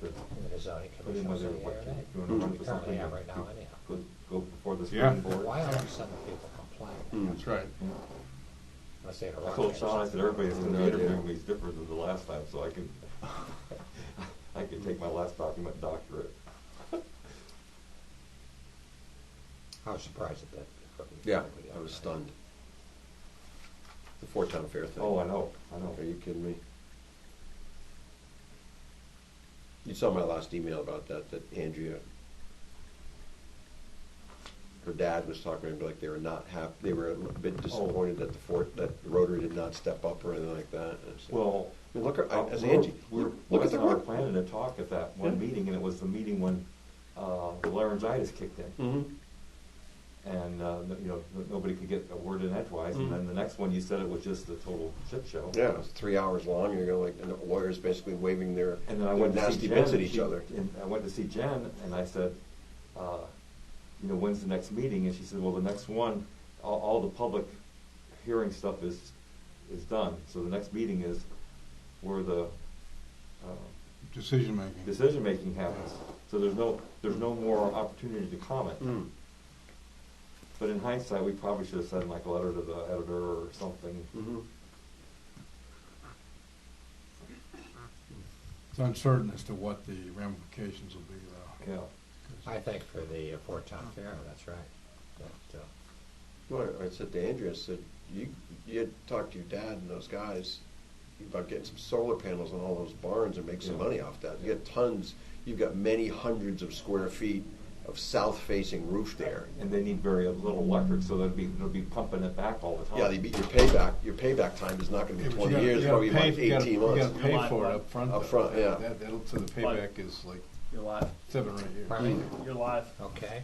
have to The zoning put in commission was whether in the what area. you're doing We currently have right now anyhow. go before the Yeah. screen board. Why all of a sudden people complain? That's right. Unless they had a I rock told band or Sean, I said, something. everybody that's going to No be idea. interviewing me is different than the last time, so I can take my last document and doctor it. I was surprised at that. Yeah, I was stunned. The Fort-Town Fair thing. Oh, I know. Are you kidding me? You saw my last email about that Andrea, her dad was talking to me like they were not happy, they were a bit disappointed that the Rotary did not step up or anything like that. And I said, Well, I mean, look at, as we're- Angie, we're look at the Wes and I were work. planning to talk at that one Yeah. meeting, and it was the meeting when the laryngitis kicked in. Mm-hmm. And nobody could get a word in edgewise. And then the next one, you said it was just a total shit show. Yeah, it was 3 hours long. You're going like, and the lawyers basically waving their, And then I their went to see nasty Jen. bits at and each she- other. And I went to see Jen, and I said, when's the next meeting? And she said, well, the next one, all the public hearing stuff is done. So the next meeting is where the Decision making. decision making happens. So there's no more opportunity to comment. Mm. But in hindsight, we probably should have sent like a letter to the editor or something. Mm-hmm. It's uncertain as to what the ramifications will be, though. Yeah. I think for the Fort Town Fair, that's right. But, Well, I said to Andrea, I said, you had talked to your dad and those guys about getting some solar panels on all those barns and make some money off that. You get tons, you've got many hundreds of square feet of south-facing roof there. And they need very little electric, so they'll be pumping it back all the time. Yeah, your payback time is not going to be 20 years, You probably gotta about pay- 18 You months. gotta pay for it up front. Up though. front, yeah. So the payback is like You're live. 7 or 8 years. Pardon me? You're live. okay.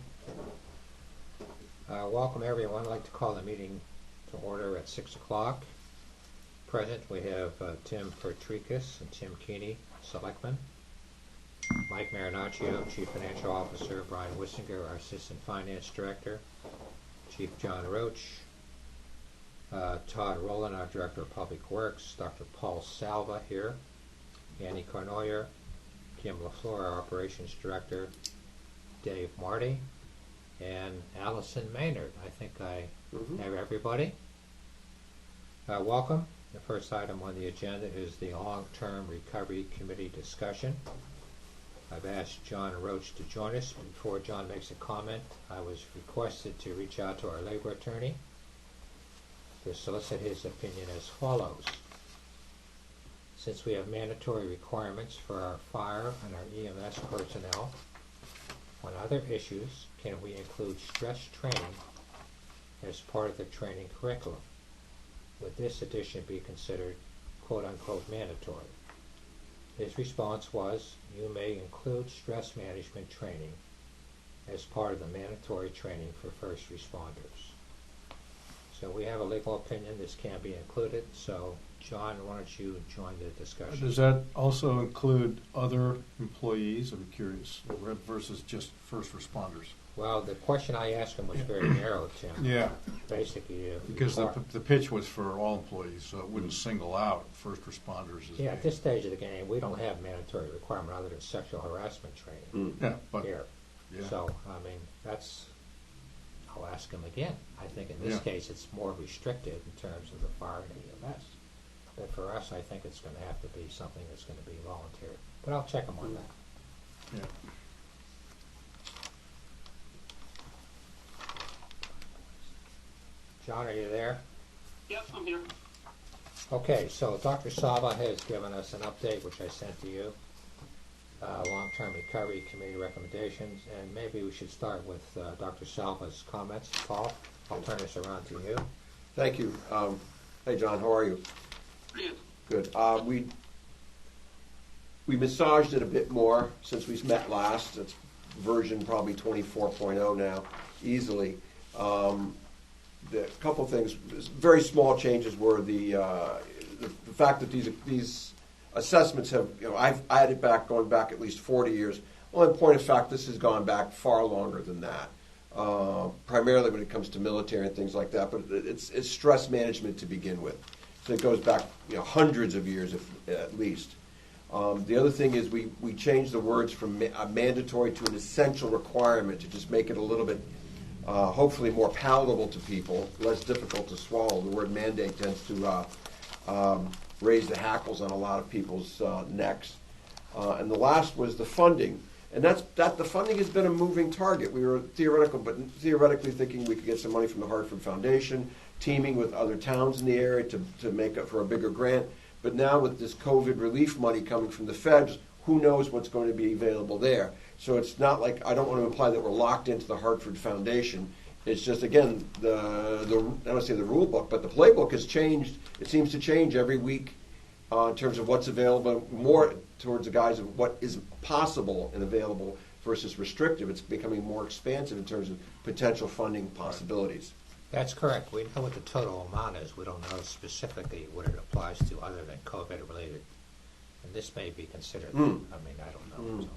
Welcome everyone. I'd like to call the meeting to order at 6 o'clock. Present we have Tim Pertrikis and Tim Keeney, Selectmen. Mike Marinaccio, Chief Financial Officer. Brian Wissinger, our Assistant Finance Director. Chief John Roach. Todd Rowland, our Director of Public Works. Dr. Paul Salva here. Annie Carnoyer. Kim LaFleur, our Operations Director. Dave Marty. And Allison Maynard. I think I have everybody. Welcome. The first item on the agenda is the Long-Term Recovery Committee discussion. I've asked John Roach to join us. Before John makes a comment, I was requested to reach out to our labor attorney to solicit his opinion as follows. Since we have mandatory requirements for our fire and our EMS personnel, on other issues, can we include stress training as part of the training curriculum? Would this addition be considered quote-unquote mandatory? His response was, you may include stress management training as part of the mandatory training for first responders. So we have a legal opinion this can be included, so John, why don't you join the discussion? Does that also include other employees? I'm curious, versus just first responders. Well, the question I asked him was very narrow, Tim. Yeah, Basically, because the pitch was for all employees, so it wouldn't single out first responders. yeah, at this stage of the game, we don't have mandatory requirement other than sexual harassment training Yeah, but here. yeah. So, I mean, I'll ask him again. I think in this case, it's more restricted in terms of the fire and EMS. But for us, I think it's going to have to be something that's going to be voluntary. But I'll check him on that. Yeah. John, are you there? Yep, I'm here. Okay, so Dr. Sava has given us an update, which I sent to you, long-term recovery committee recommendations, and maybe we should start with Dr. Sava's comments. Paul, I'll turn this around to you. Thank you. Hey, John, how are you? Good. Good. We massaged it a bit more since we met last. It's version probably 24.0 now, easily. The couple of things, very small changes were the fact that these assessments have, I've added going back at least 40 years. Well, in point of fact, this has gone back far longer than that. Primarily when it comes to military and things like that, but it's stress management to begin with. So it goes back hundreds of years at least. The other thing is we changed the words from mandatory to an essential requirement to just make it a little bit, hopefully more palatable to people, less difficult to swallow. The word mandate tends to raise the hackles on a lot of people's necks. And the last was the funding. And the funding has been a moving target. We were theoretically thinking we could get some money from the Hartford Foundation, teaming with other towns in the area to make up for a bigger grant. But now with this COVID relief money coming from the feds, who knows what's going to be available there. So it's not like, I don't want to imply that we're locked into the Hartford Foundation. It's just, again, I don't want to say the rule book, but the playbook has changed. It seems to change every week in terms of what's available, more towards the guise of what is possible and available versus restrictive. It's becoming more expansive in terms of potential funding possibilities. That's correct. We know what the total amount is. We don't know specifically what it applies to other than COVID-related. And this may be considered. I mean, I don't know.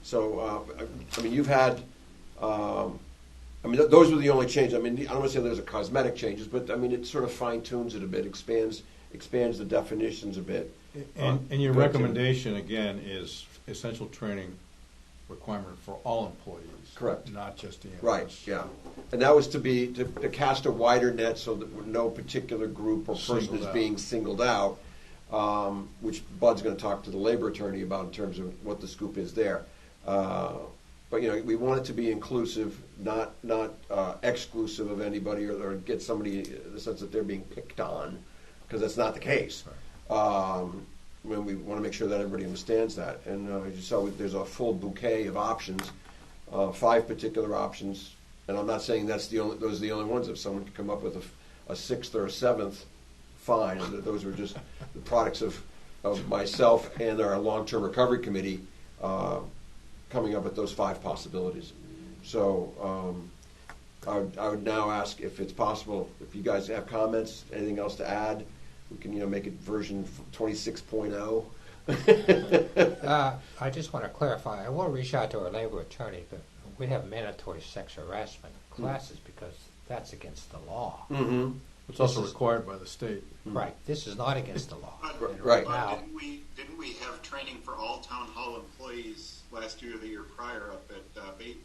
So, I mean, you've had, those were the only changes. I mean, I don't want to say those are cosmetic changes, but I mean, it sort of fine-tunes it a bit, expands the definitions a bit. And your recommendation, again, is essential training requirement for all employees. Correct. Not just EMS. Right, yeah. And that was to cast a wider net so that no particular group or person Singled is out. being singled out, which Bud's going to talk to the labor attorney about in terms of what the scoop is there. But, we want it to be inclusive, not exclusive of anybody or get somebody the sense that they're being picked on, because that's not the case. When we want to make sure that everybody understands that. And as you saw, there's a full bouquet of options, 5 particular options. And I'm not saying those are the only ones. If someone could come up with a 6th or a 7th, fine. Those are just the products of myself and our long-term recovery committee coming up with those 5 possibilities. So I would now ask if it's possible, if you guys have comments, anything else to add, we can make it version 26.0. I just want to clarify. I will reach out to our labor attorney, but we have mandatory sex harassment classes because that's against the law. Mm-hmm. It's also required by the state. Right. This is not against the law. But, Right. Now, didn't we have training for all town hall employees last year or the year prior up at Bay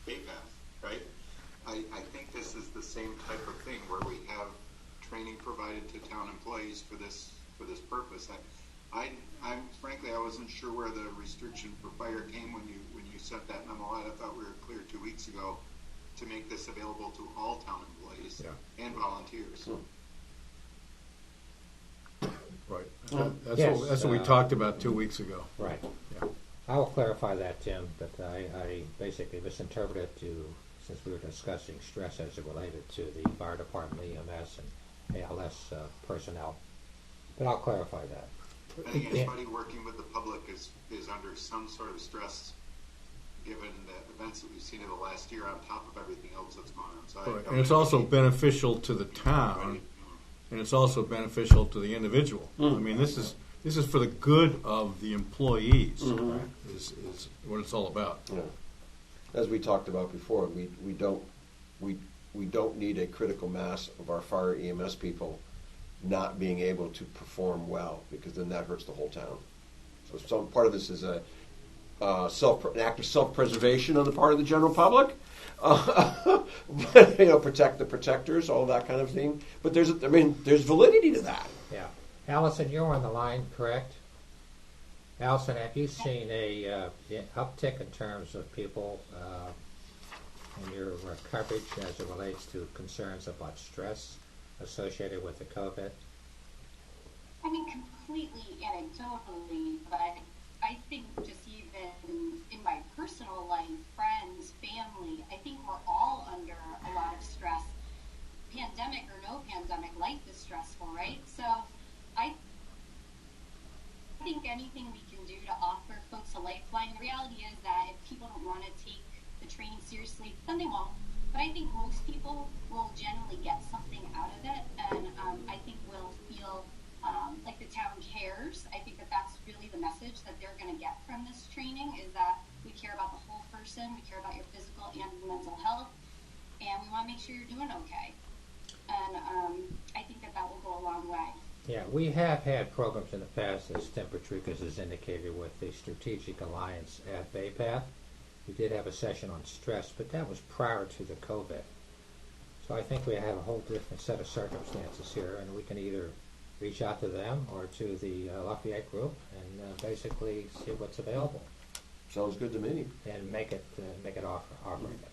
Path, right? I think this is the same type of thing where we have training provided to town employees for this purpose. I'm frankly, I wasn't sure where the restriction for fire came when you sent that memo out. I thought we were clear 2 weeks ago to make this available to all town employees and volunteers. Right. Yes, That's what we talked about 2 weeks ago. right. Yeah. I will clarify that, Tim, but I basically misinterpreted since we were discussing stress as it related to the fire department, EMS, and ALS personnel. But I'll clarify that. I think anybody working with the public is under some sort of stress given the events that we've seen in the last year on top of everything else that's gone on. So Right. And it's also beneficial to the town, and it's also beneficial to the individual. I mean, this is for the good of the employees. Right? Is what it's all about. Yeah. As we talked about before, we don't need a critical mass of our fire EMS people not being able to perform well, because then that hurts the whole town. So some part of this is an act of self-preservation on the part of the general public. Protect the protectors, all that kind of thing. But there's validity to that. Yeah. Allison, you're on the line, correct? Allison, have you seen a uptick in terms of people in your coverage as it relates to concerns about stress associated with the COVID? I mean, completely anecdotally, but I think just even in my personal life, friends, family, I think we're all under a lot of stress. Pandemic or no pandemic, life is stressful, right? So I think anything we can do to offer folks a lifeline. The reality is that if people don't want to take the training seriously, then they won't. But I think most people will generally get something out of it, and I think we'll feel like the town cares. I think that's really the message that they're going to get from this training, is that we care about the whole person, we care about your physical and mental health, and we want to make sure you're doing okay. And I think that will go a long way. Yeah, we have had programs in the past, as Tim Patricus has indicated, with the Strategic Alliance at Bay Path. We did have a session on stress, but that was prior to the COVID. So I think we have a whole different set of circumstances here, and we can either reach out to them or to the Lafayette group and basically see what's available Sounds good to me. and make it offer it.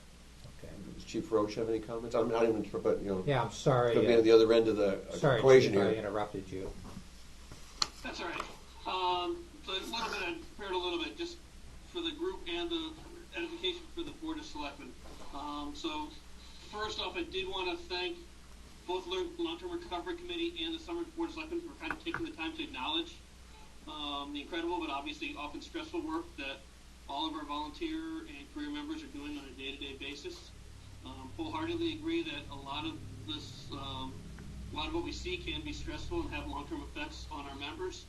Okay. Does Chief Roach have any comments? I'm not even sure, but, Yeah, I'm sorry. could be at the other end of the Sorry, equation Chief, I here. interrupted you. That's all right. So a little bit, I prepared a little bit just for the group and the edification for the Board of Selectmen. So first off, I did want to thank both Long-Term Recovery Committee and the Summer Board of Selectmen for kind of taking the time to acknowledge the incredible but obviously often stressful work that all of our volunteer and career members are doing on a day-to-day basis. Wholeheartedly agree that a lot of this, a lot of what we see can be stressful and have long-term effects on our members.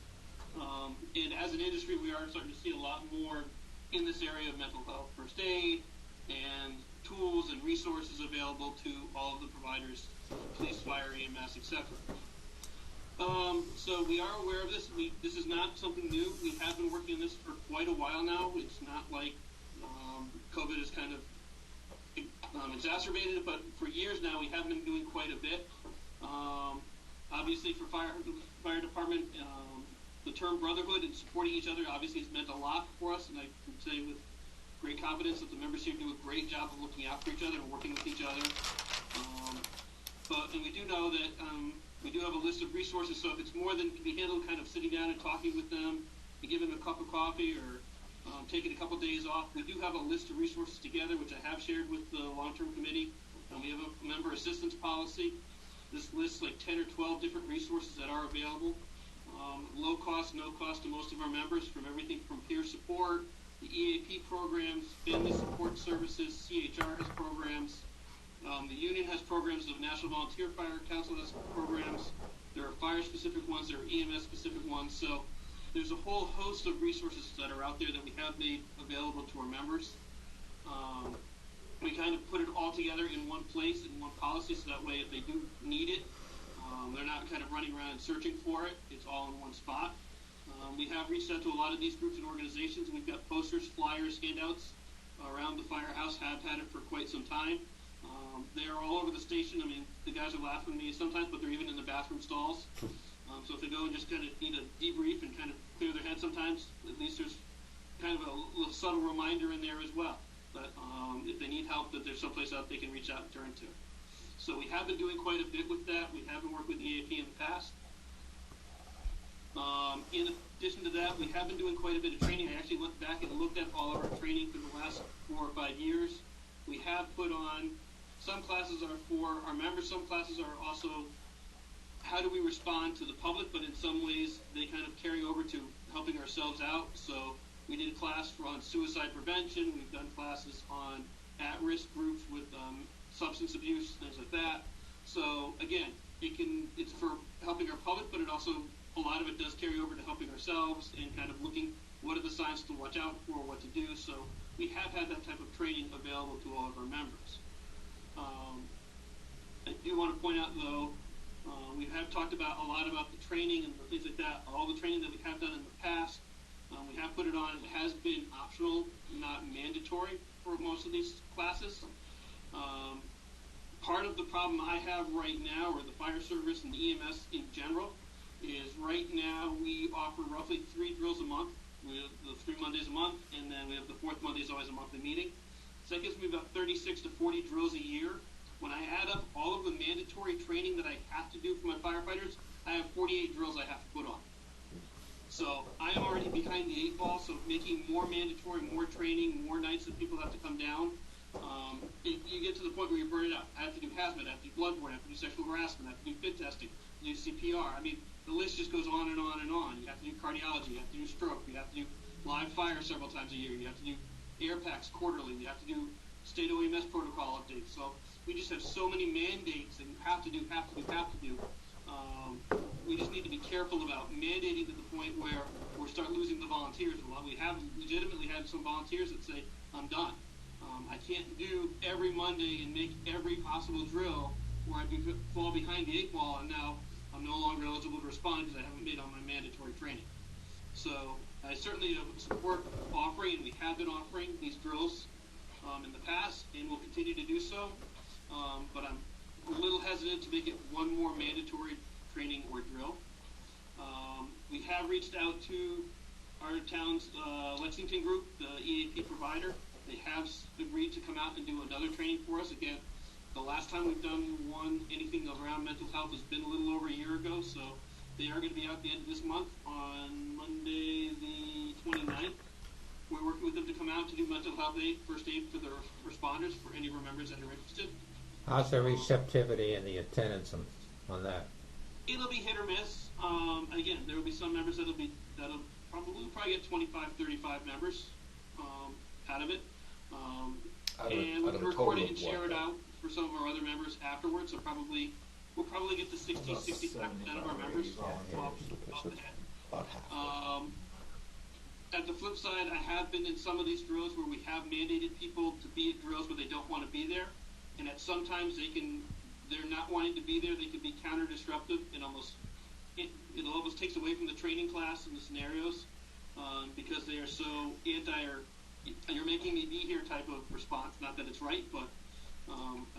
And as an industry, we are starting to see a lot more in this area of mental health first aid and tools and resources available to all of the providers, police, fire, EMS, etc. So we are aware of this. This is not something new. We have been working on this for quite a while now. It's not like COVID has kind of exacerbated it, but for years now we have been doing quite a bit. Obviously for fire department, the term brotherhood and supporting each other obviously has meant a lot for us, and I can say with great confidence that the members here do a great job of looking out for each other and working with each other. And we do know that we do have a list of resources, so if it's more than can be handled kind of sitting down and talking with them and giving them a cup of coffee or taking a couple days off, we do have a list of resources together, which I have shared with the long-term committee. We have a member assistance policy. This lists like 10 or 12 different resources that are available. Low cost, no cost to most of our members, from everything from peer support, the EAP programs, family support services, CHR has programs. The union has programs, the National Volunteer Fire Council has programs. There are fire-specific ones, there are EMS-specific ones. So there's a whole host of resources that are out there that we have made available to our members. We kind of put it all together in one place, in one policy, so that way if they do need it, they're not kind of running around and searching for it. It's all in one spot. We have reached out to a lot of these groups and organizations. We've got posters, flyers, handouts around the firehouse, have had it for quite some time. They are all over the station. I mean, the guys are laughing at me sometimes, but they're even in the bathroom stalls. So if they go and just kind of need a debrief and kind of clear their head sometimes, at least there's kind of a little subtle reminder in there as well. But if they need help, that there's someplace out they can reach out and turn to. So we have been doing quite a bit with that. We have been working with EAP in the past. In addition to that, we have been doing quite a bit of training. I actually went back and looked at all of our training for the last 4 or 5 years. We have put on, some classes are for our members, some classes are also how do we respond to the public, but in some ways they kind of carry over to helping ourselves out. So we did a class on suicide prevention. We've done classes on at-risk groups with substance abuse, things like that. So again, it's for helping our public, but it also, a lot of it does carry over to helping ourselves and kind of looking what are the signs to watch out for, what to do. So we have had that type of training available to all of our members. I do want to point out, though, we have talked about a lot about the training and things like that. All the training that we have done in the past, we have put it on. It has been optional, not mandatory for most of these classes. Part of the problem I have right now, or the fire service and the EMS in general, is right now we offer roughly 3 drills a month. We have the 3 Mondays a month, and then we have the 4th Monday is always a monthly meeting. So that gives me about 36 to 40 drills a year. When I add up all of the mandatory training that I have to do for my firefighters, I have 48 drills I have to put on. So I am already behind the 8 ball, so making more mandatory, more training, more nights that people have to come down, you get to the point where you burn it out. I have to do hazmat, I have to do bloodborne, I have to do sexual harassment, I have to do fit testing, do CPR. I mean, the list just goes on and on and on. You have to do cardiology, you have to do stroke, you have to do live fire several times a year, you have to do air packs quarterly, you have to do state OEMS protocol updates. So we just have so many mandates that you have to do. We just need to be careful about mandating to the point where we start losing the volunteers. We have legitimately had some volunteers that say, I'm done. I can't do every Monday and make every possible drill where I fall behind the 8 ball, and now I'm no longer eligible to respond because I haven't made all my mandatory training. So I certainly support offering, and we have been offering these drills in the past, and will continue to do so. But I'm a little hesitant to make it one more mandatory training or drill. We have reached out to our town's Lexington group, the EAP provider. They have agreed to come out and do another training for us. Again, the last time we've done anything around mental health has been a little over a year ago, so they are going to be out at the end of this month on Monday the 29th. We're working with them to come out to do mental health first aid for the responders, for any of our members that are interested. How's the receptivity and the attendance on that? It'll be hit or miss. Again, there will be some members that'll probably get 25, 35 members out of it. And we can record it and share it out for some of our other members afterwards. So we'll probably get to 65% of our members off the head. About half. At the flip side, I have been in some of these drills where we have mandated people to be at drills where they don't want to be there, and at sometimes they're not wanting to be there. They can be counter disruptive, and it almost takes away from the training class and the scenarios because they are so you're making me be here type of response. Not that it's right, but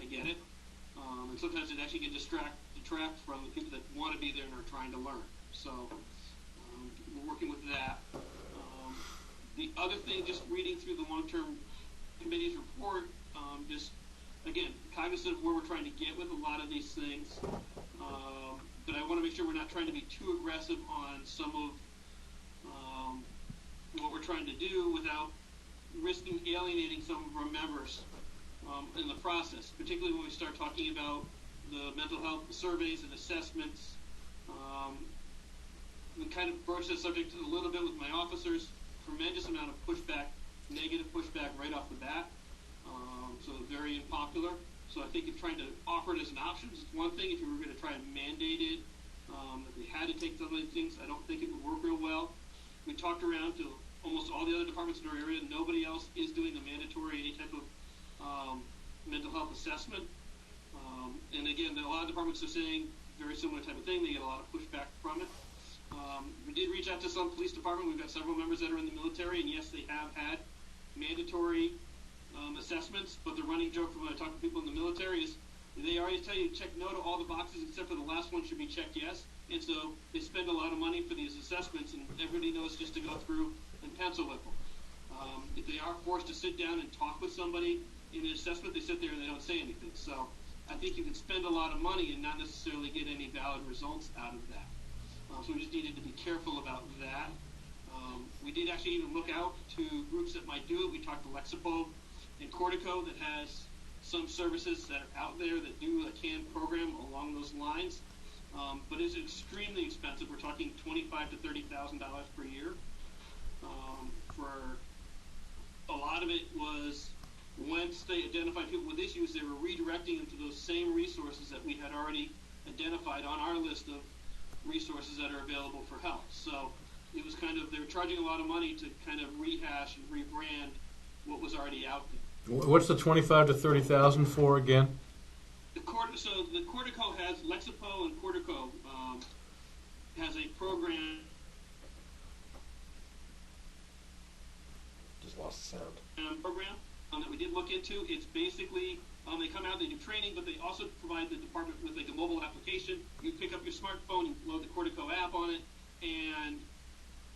I get it. And sometimes it actually can detract from the people that want to be there and are trying to learn. So we're working with that. The other thing, just reading through the long-term committee's report, just again cognizant of where we're trying to get with a lot of these things, but I want to make sure we're not trying to be too aggressive on some of what we're trying to do without risking alienating some of our members in the process, particularly when we start talking about the mental health surveys and assessments. We kind of broached that subject a little bit with my officers. Tremendous amount of pushback, negative pushback right off the bat. So very unpopular. So I think if trying to offer it as an option is one thing. If you were going to try and mandate it, if we had to take some of these things, I don't think it would work real well. We talked around to almost all the other departments in our area. Nobody else is doing a mandatory any type of mental health assessment. And again, a lot of departments are saying very similar type of thing. They get a lot of pushback from it. We did reach out to some police department. We've got several members that are in the military, and yes, they have had mandatory assessments, but the running joke from when I talk to people in the military is they always tell you to check no to all the boxes except for the last one should be checked yes, and so they spend a lot of money for these assessments, and everybody knows just to go through and pencil whip them. If they are forced to sit down and talk with somebody in an assessment, they sit there and they don't say anything. So I think you can spend a lot of money and not necessarily get any valid results out of that. So we just needed to be careful about that. We did actually even look out to groups that might do it. We talked to Lexapro and Cortico that has some services that are out there that do a canned program along those lines. But it's extremely expensive. We're talking $25,000 to $30,000 per year. For a lot of it was once they identified people with issues, they were redirecting them to those same resources that we had already identified on our list of resources that are available for help. So it was kind of, they were charging a lot of money to kind of rehash and rebrand what was already out there. What's the 25 to 30,000 for again? So the Cortico has, Lexapro and Cortico has a program. Just lost the sound. Program that we did look into. It's basically they come out, they do training, but they also provide the department with like a mobile application. You pick up your smartphone, you load the Cortico app on it, and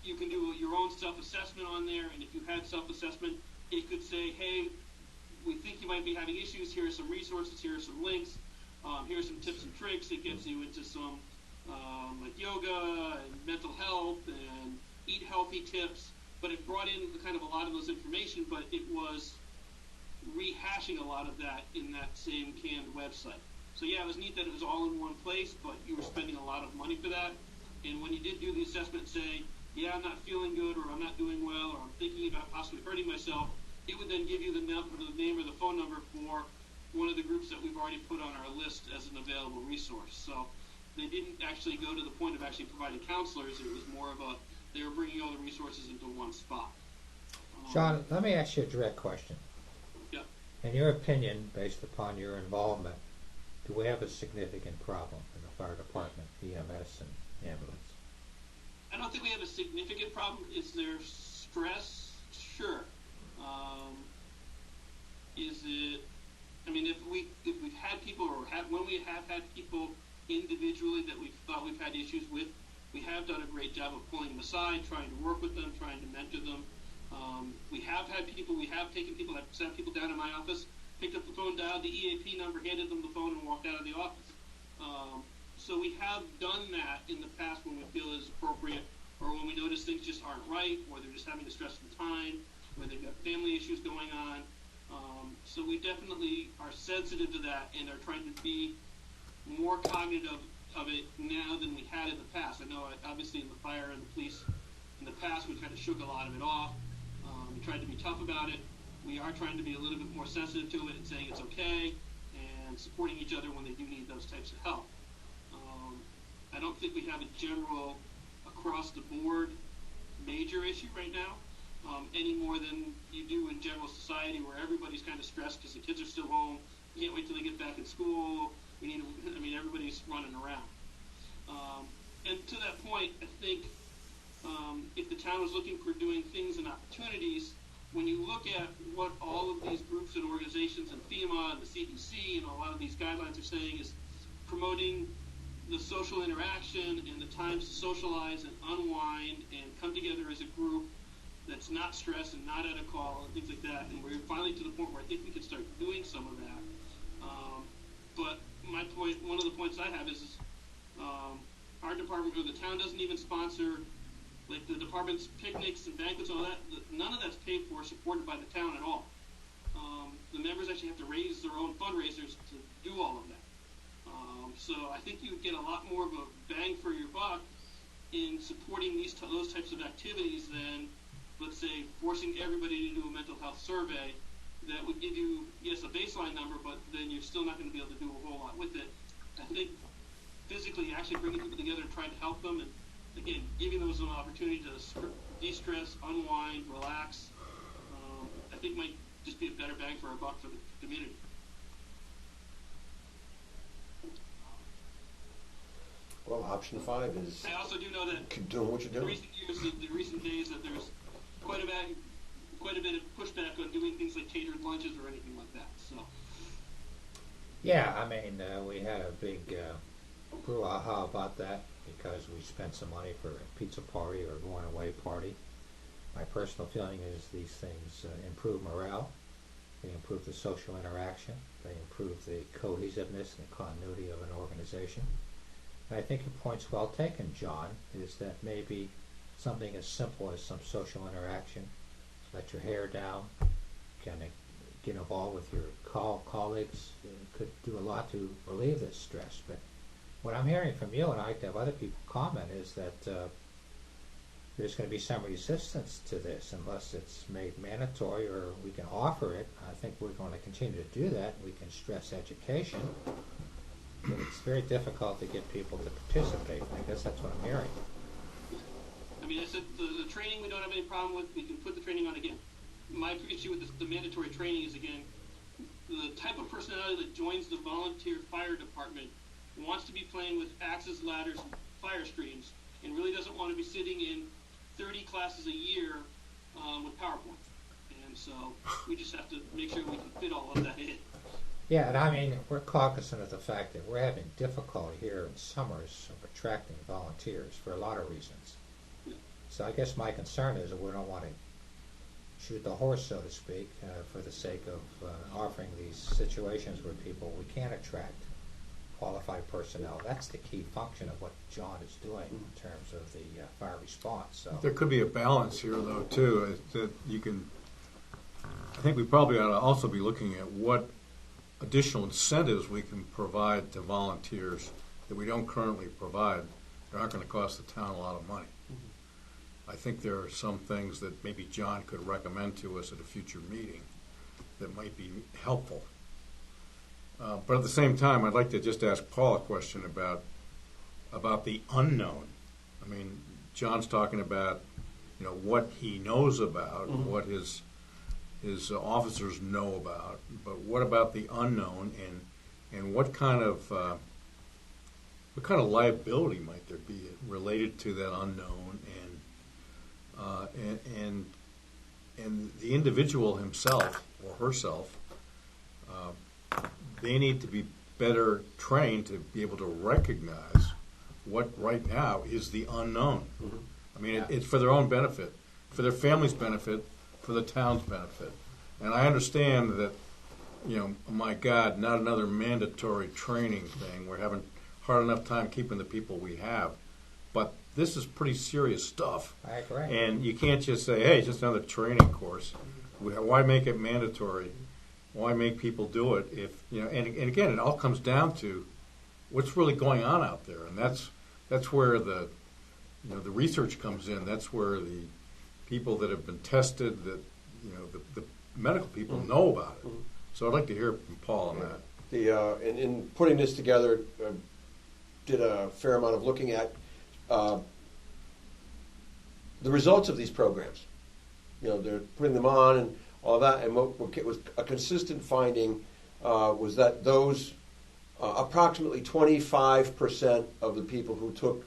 you can do your own self-assessment on there. And if you had self-assessment, it could say, hey, we think you might be having issues. Here are some resources. Here are some links. Here are some tips and tricks. It gets you into some like yoga and mental health and eat healthy tips. But it brought in kind of a lot of those information, but it was rehashing a lot of that in that same canned website. So yeah, it was neat that it was all in one place, but you were spending a lot of money for that. And when you did do the assessment, say, yeah, I'm not feeling good, or I'm not doing well, or I'm thinking about possibly hurting myself, it would then give you the name or the phone number for one of the groups that we've already put on our list as an available resource. So they didn't actually go to the point of actually providing counselors. It was more of a, they were bringing all the resources into one spot. John, let me ask you a direct question. Yeah. In your opinion, based upon your involvement, do we have a significant problem in the fire department, EMS, and ambulance? I don't think we have a significant problem. Is there stress? Sure. Is it? I mean, if we've had people, or when we have had people individually that we've thought we've had issues with, we have done a great job of pulling them aside, trying to work with them, trying to mentor them. We have had people. We have taken people. I've sat people down in my office, picked up the phone, dialed the EAP number, handed them the phone, and walked out of the office. So we have done that in the past when we feel it is appropriate, or when we notice things just aren't right, or they're just having a stressful time, or they've got family issues going on. So we definitely are sensitive to that and are trying to be more cognitive of it now than we had in the past. I know, obviously, in the fire and the police, in the past, we kind of shook a lot of it off. We tried to be tough about it. We are trying to be a little bit more sensitive to it and saying it's okay, and supporting each other when they do need those types of help. I don't think we have a general, across-the-board major issue right now, any more than you do in general society, where everybody's kind of stressed because the kids are still home. You can't wait till they get back in school. Everybody's running around. And to that point, I think if the town was looking for doing things and opportunities, when you look at what all of these groups and organizations and FEMA and the CDC and a lot of these guidelines are saying, is promoting the social interaction and the times to socialize and unwind and come together as a group that's not stressed and not at a call and things like that. And we're finally to the point where I think we can start doing some of that. But my point, one of the points I have is our department, or the town, doesn't even sponsor like the department's picnics and banquets and all that. None of that's paid for, supported by the town at all. The members actually have to raise their own fundraisers to do all of that. So I think you would get a lot more of a bang for your buck in supporting those types of activities than, let's say, forcing everybody to do a mental health survey that would give you, yes, a baseline number, but then you're still not going to be able to do a whole lot with it. I think physically actually bringing people together and trying to help them, and again, giving them an opportunity to de-stress, unwind, relax, I think might just be a better bang for our buck for the community. Well, option 5 is I also do know that keep doing what you're in doing. recent years, the recent days, that there's quite a bit of pushback on doing things like catered lunches or anything like that. So. Yeah, I mean, we had a big brouhaha about that because we spent some money for a pizza party or a going away party. My personal feeling is these things improve morale, they improve the social interaction, they improve the cohesiveness and the continuity of an organization. And I think your point's well taken, John, is that maybe something as simple as some social interaction, let your hair down, kind of get involved with your colleagues, could do a lot to relieve this stress. But what I'm hearing from you, and I like to have other people comment, is that there's going to be some resistance to this unless it's made mandatory or we can offer it. I think we're going to continue to do that. We can stress education. But it's very difficult to get people to participate. I guess that's what I'm hearing. I mean, I said the training we don't have any problem with. We can put the training on again. My issue with the mandatory training is, again, the type of personality that joins the volunteer fire department wants to be playing with axes, ladders, and fire streams, and really doesn't want to be sitting in 30 classes a year with PowerPoint. And so we just have to make sure we can fit all of that in. Yeah, and I mean, we're cognizant of the fact that we're having difficulty here in summers of attracting volunteers for a lot of reasons. Yeah. So I guess my concern is that we don't want to shoot the horse, so to speak, for the sake of offering these situations where we can attract qualified personnel. That's the key function of what John is doing in terms of the fire response. So There could be a balance here, though, too, that you can. I think we probably ought to also be looking at what additional incentives we can provide to volunteers that we don't currently provide that aren't going to cost the town a lot of money. I think there are some things that maybe John could recommend to us at a future meeting that might be helpful. But at the same time, I'd like to just ask Paul a question about the unknown. I mean, John's talking about, what he knows about, what his officers know about, but what about the unknown, and what kind of what kind of liability might there be related to that unknown, and the individual himself or herself, they need to be better trained to be able to recognize what right now is the unknown. Mhm. I mean, Yeah. it's for their own benefit, for their family's benefit, for the town's benefit. And I understand that, my God, not another mandatory training thing. We're having hard enough time keeping the people we have. But this is pretty serious stuff. I agree. And you can't just say, hey, it's just another training course. Why make it mandatory? Why make people do it if, and again, it all comes down to what's really going on out there. And that's where the research comes in. That's where the people that have been tested, that, the medical people know about it. So I'd like to hear from Paul on that. In putting this together, did a fair amount of looking at the results of these programs. They're putting them on and all that. And what was a consistent finding was that those approximately 25% of the people who took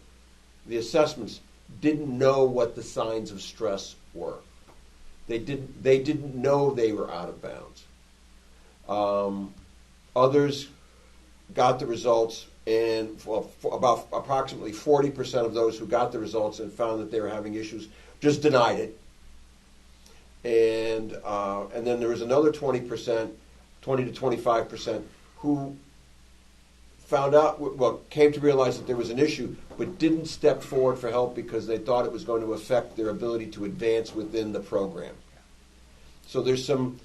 the assessments didn't know what the signs of stress were. They didn't know they were out of bounds. Others got the results, and for about approximately 40% of those who got the results and found that they were having issues just denied it. And then there was another 20 to 25% who found out, came to realize that there was an issue, but didn't step forward for help because they thought it was going to affect their ability to advance within the program. So there's some,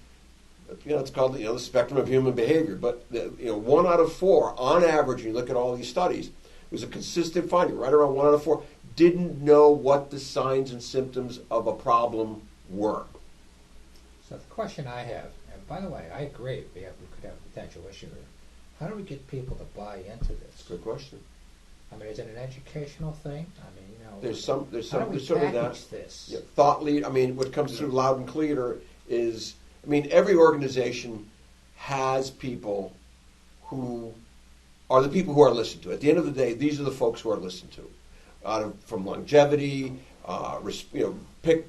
it's called the spectrum of human behavior. But 1 out of 4, on average, when you look at all these studies, it was a consistent finding. Right around 1 out of 4 didn't know what the signs and symptoms of a problem were. So the question I have, and by the way, I agree, we could have a potential issue here. How do we get people to buy into this? Good question. I mean, is it an educational thing? I mean, There's how do we certainly that. package this? Yeah, thought lead. I mean, what comes through loud and clear is, every organization has people who are the people who are listened to. At the end of the day, these are the folks who are listened to, from longevity, pick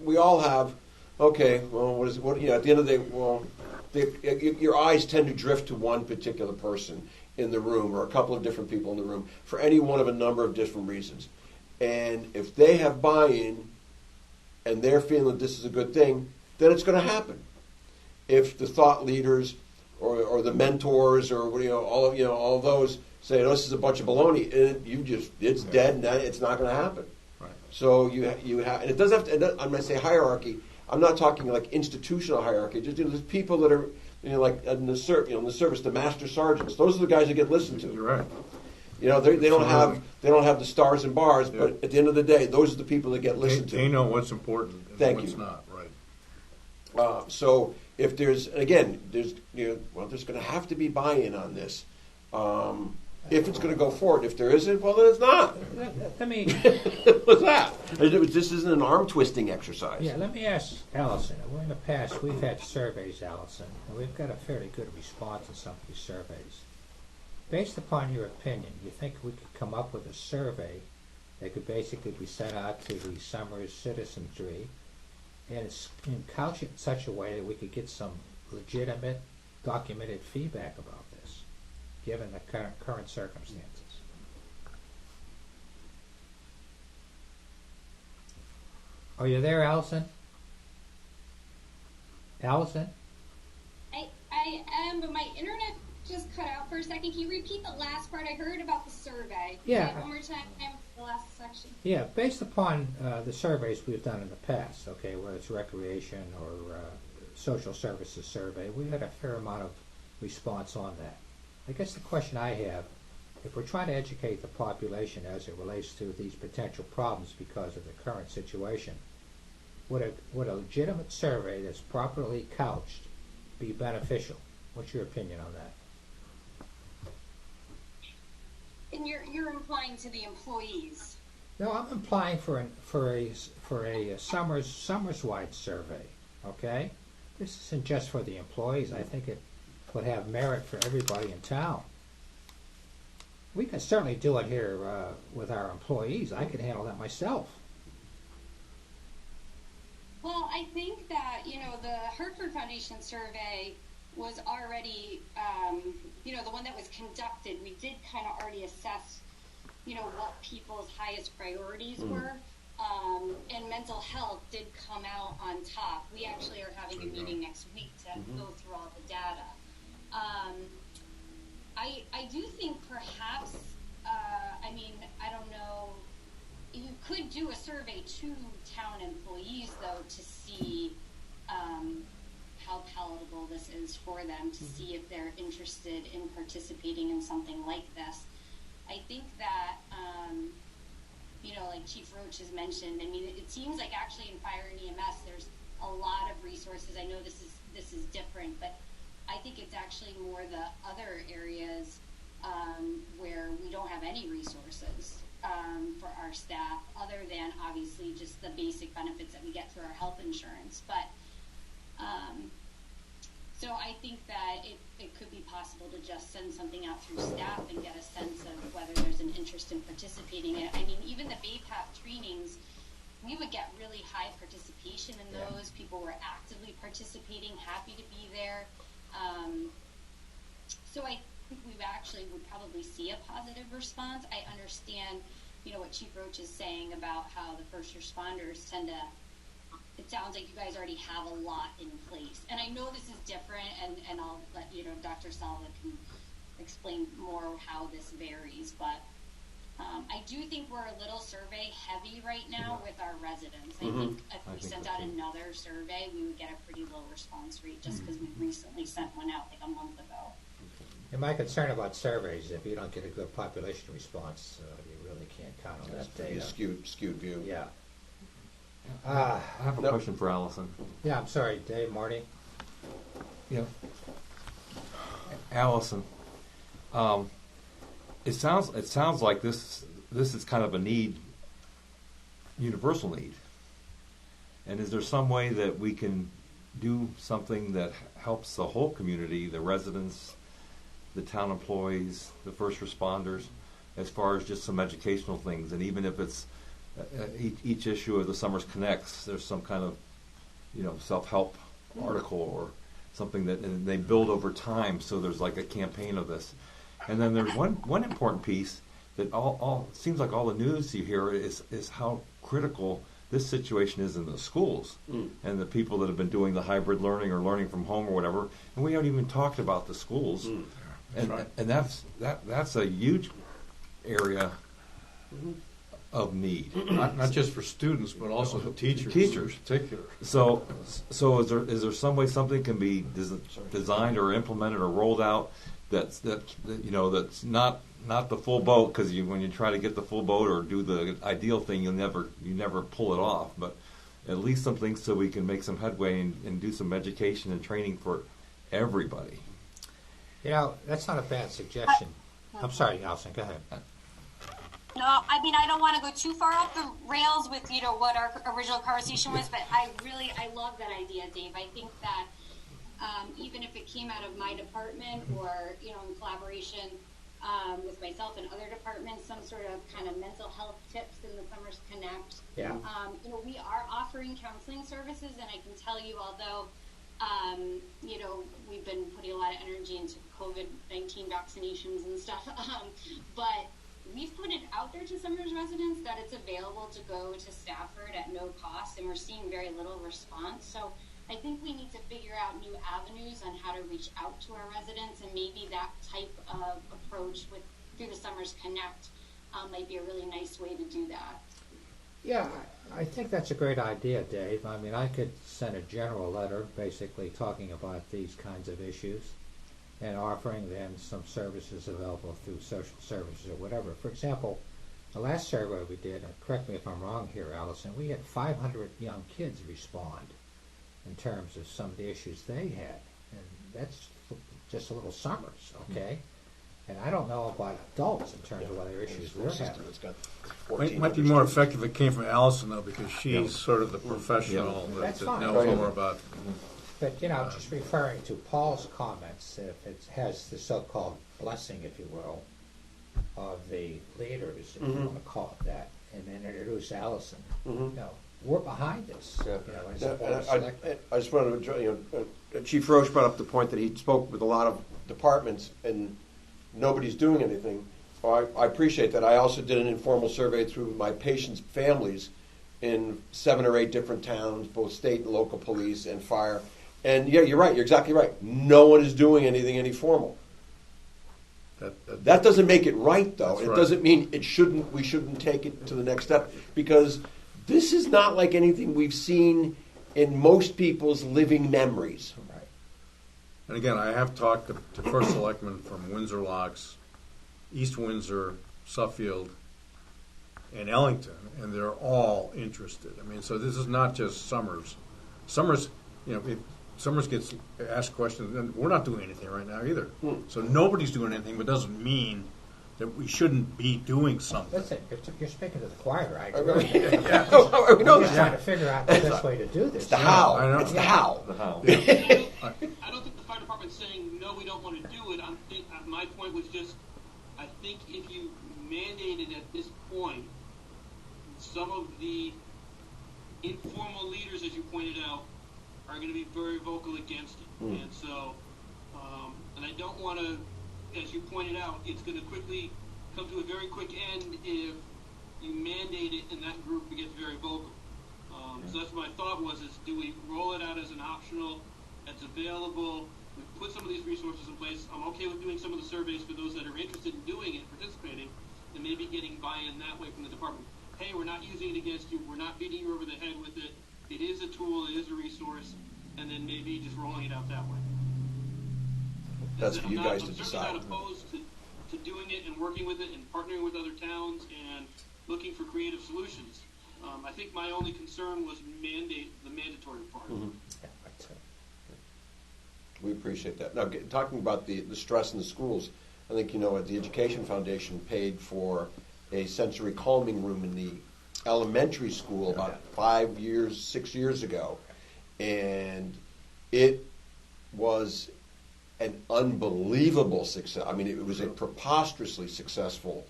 we all have. Okay, well, at the end of the day, well, your eyes tend to drift to one particular person in the room or a couple of different people in the room for any one of a number of different reasons. And if they have buy-in and they're feeling that this is a good thing, then it's going to happen. If the thought leaders or the mentors or all of those say, this is a bunch of baloney, it's dead and it's not going to happen. Right. So you have, and it doesn't have to. I'm going to say hierarchy. I'm not talking like institutional hierarchy. Just there's people that are like in the service, the master sergeants. Those are the guys that get listened to. You're right. They don't have the stars and bars, but at the end of the day, those are the people that get listened to. They know what's important and what's not. Right. So if there's there's going to have to be buy-in on this. If it's going to go forward. If there isn't, well, then it's not. Let me. What's that? This isn't an arm-twisting exercise. Yeah, let me ask Allison. In the past, we've had surveys, Allison, and we've got a fairly good response in some of these surveys. Based upon your opinion, you think we could come up with a survey that could basically be sent out to the Summers citizenry and couch it in such a way that we could get some legitimate, documented feedback about this, given the current circumstances? Are you there, Allison? Allison? I am, but my internet just cut out for a second. Can you repeat the last part I heard about the survey? Yeah. Say it one more time, the last section. Yeah, based upon the surveys we've done in the past, okay, whether it's recreation or social services survey, we've had a fair amount of response on that. I guess the question I have, if we're trying to educate the population as it relates to these potential problems because of the current situation, would a legitimate survey that's properly couched be beneficial? What's your opinion on that? And you're implying to the employees. No, I'm implying for a Summers-wide survey. Okay, this isn't just for the employees. I think it would have merit for everybody in town. We can certainly do it here with our employees. I can handle that myself. Well, I think that, the Hartford Foundation survey was already, the one that was conducted, we did kind of already assess, what people's highest priorities were. And mental health did come out on top. We actually are having a meeting next week to go through all the data. I do think perhaps, I don't know, you could do a survey to town employees, though, to see how palatable this is for them, to see if they're interested in participating in something like this. I think that, like Chief Roach has mentioned, it seems like actually in fire and EMS, there's a lot of resources. I know this is different, but I think it's actually more the other areas where we don't have any resources for our staff, other than obviously just the basic benefits that we get through our health insurance. But so I think that it could be possible to just send something out through staff and get a sense of whether there's an interest in participating in it. Even the BAPAP trainings, we would get really high participation in those. People were actively participating, happy to be there. So I think we actually would probably see a positive response. I understand, what Chief Roach is saying about how the first responders tend to, it sounds like you guys already have a lot in place. And I know this is different, and I'll let, Dr. Salva can explain more how this varies, but I do think we're a little survey heavy right now with our residents. I think if we sent out another survey, we would get a pretty low response rate just because we recently sent one out like a month ago. And my concern about surveys, if you don't get a good population response, you really can't count on That's that pretty data. skewed view. Yeah. I have a question for Allison. Yeah, I'm sorry, Dave, Marty. Yeah. Allison, it sounds like this is kind of a need, universal need. And is there some way that we can do something that helps the whole community, the residents, the town employees, the first responders, as far as just some educational things? And even if it's each issue of the Summers Connects, there's some kind of, self-help article or something that, and they build over time, so there's like a campaign of this. And then there's one important piece that all seems like all the news you hear is how critical this situation is in the schools and the people that have been doing the hybrid learning or learning from home or whatever. And we haven't even talked about the schools, and that's a huge area of need. Not just for students, but also the teachers. In particular. So is there some way something can be designed or implemented or rolled out that's not the full boat, because when you try to get the full boat or do the ideal thing, you never pull it off, but at least something so we can make some headway and do some education and training for everybody. That's not a bad suggestion. I'm sorry, Allison, go ahead. No, I don't want to go too far off the rails with, what our original conversation was, but I love that idea, Dave. I think that even if it came out of my department or, in collaboration with myself and other departments, some sort of kind of mental health tips in the Summers Connect. Yeah. We are offering counseling services, and I can tell you, although, we've been putting a lot of energy into COVID-19 vaccinations and stuff, but we've put it out there to Summers residents that it's available to go to Stafford at no cost, and we're seeing very little response. So I think we need to figure out new avenues on how to reach out to our residents, and maybe that type of approach through the Summers Connect might be a really nice way to do that. Yeah, I think that's a great idea, Dave. I could send a general letter basically talking about these kinds of issues and offering them some services available through social services or whatever. For example, the last survey we did, and correct me if I'm wrong here, Allison, we had 500 young kids respond in terms of some of the issues they had. And that's just a little Summers, okay? And I don't know about adults in terms of other issues they're having. It might be more effective if it came from Allison, though, because she's sort of the professional that knows more about. But, just referring to Paul's comments, if it has the so-called blessing, if you will, of the leaders, if you Mhm. want to call it that, and then introduce Allison. Mhm. You know, we're behind this. Yeah. You know, as a board of I selectmen. just wanted to, Chief Roche brought up the point that he spoke with a lot of departments and nobody's doing anything. Well, I appreciate that. I also did an informal survey through my patients' families in 7 or 8 different towns, both state and local police and fire. And yeah, you're right. You're exactly right. No one is doing anything any formal. That doesn't make it right, though. That's It right. doesn't mean we shouldn't take it to the next step, because this is not like anything we've seen in most people's living memories. Right. And again, I have talked to first selectmen from Windsor Locks, East Windsor, Suffield, and Ellington, and they're all interested. I mean, so this is not just Summers. Summers, you know, if Summers gets asked questions, and we're not doing anything right now either. So nobody's doing anything, but doesn't mean that we shouldn't be doing something. Listen, if you're speaking to the choir, I I agree. really- I'm we know just that. trying to figure out the best way to do this. It's the how. I know. It's the how. The how. I don't think the fire department's saying, no, we don't want to do it. My point was just, I think if you mandate it at this point, some of the informal leaders, as you pointed out, are going to be very vocal against it. And so, and I don't want to, as you pointed out, it's going to quickly come to a very quick end if you mandate it and that group gets very vocal. So that's my thought was, is do we roll it out as an optional, that's available, we put some of these resources in place. I'm okay with doing some of the surveys for those that are interested in doing it, participating, and maybe getting buy-in that way from the department. Hey, we're not using it against you, we're not beating you over the head with it, it is a tool, it is a resource, and then maybe just rolling it out that way. That's for you guys to I'm decide. certainly not opposed to doing it and working with it and partnering with other towns and looking for creative solutions. I think my only concern was the mandatory part. Yeah, that's it. We appreciate that. Now, talking about the stress in the schools, I think, the Education Foundation paid for a sensory calming room in the elementary school about 6 years ago. And it was an unbelievable success. I mean, it was a preposterously successful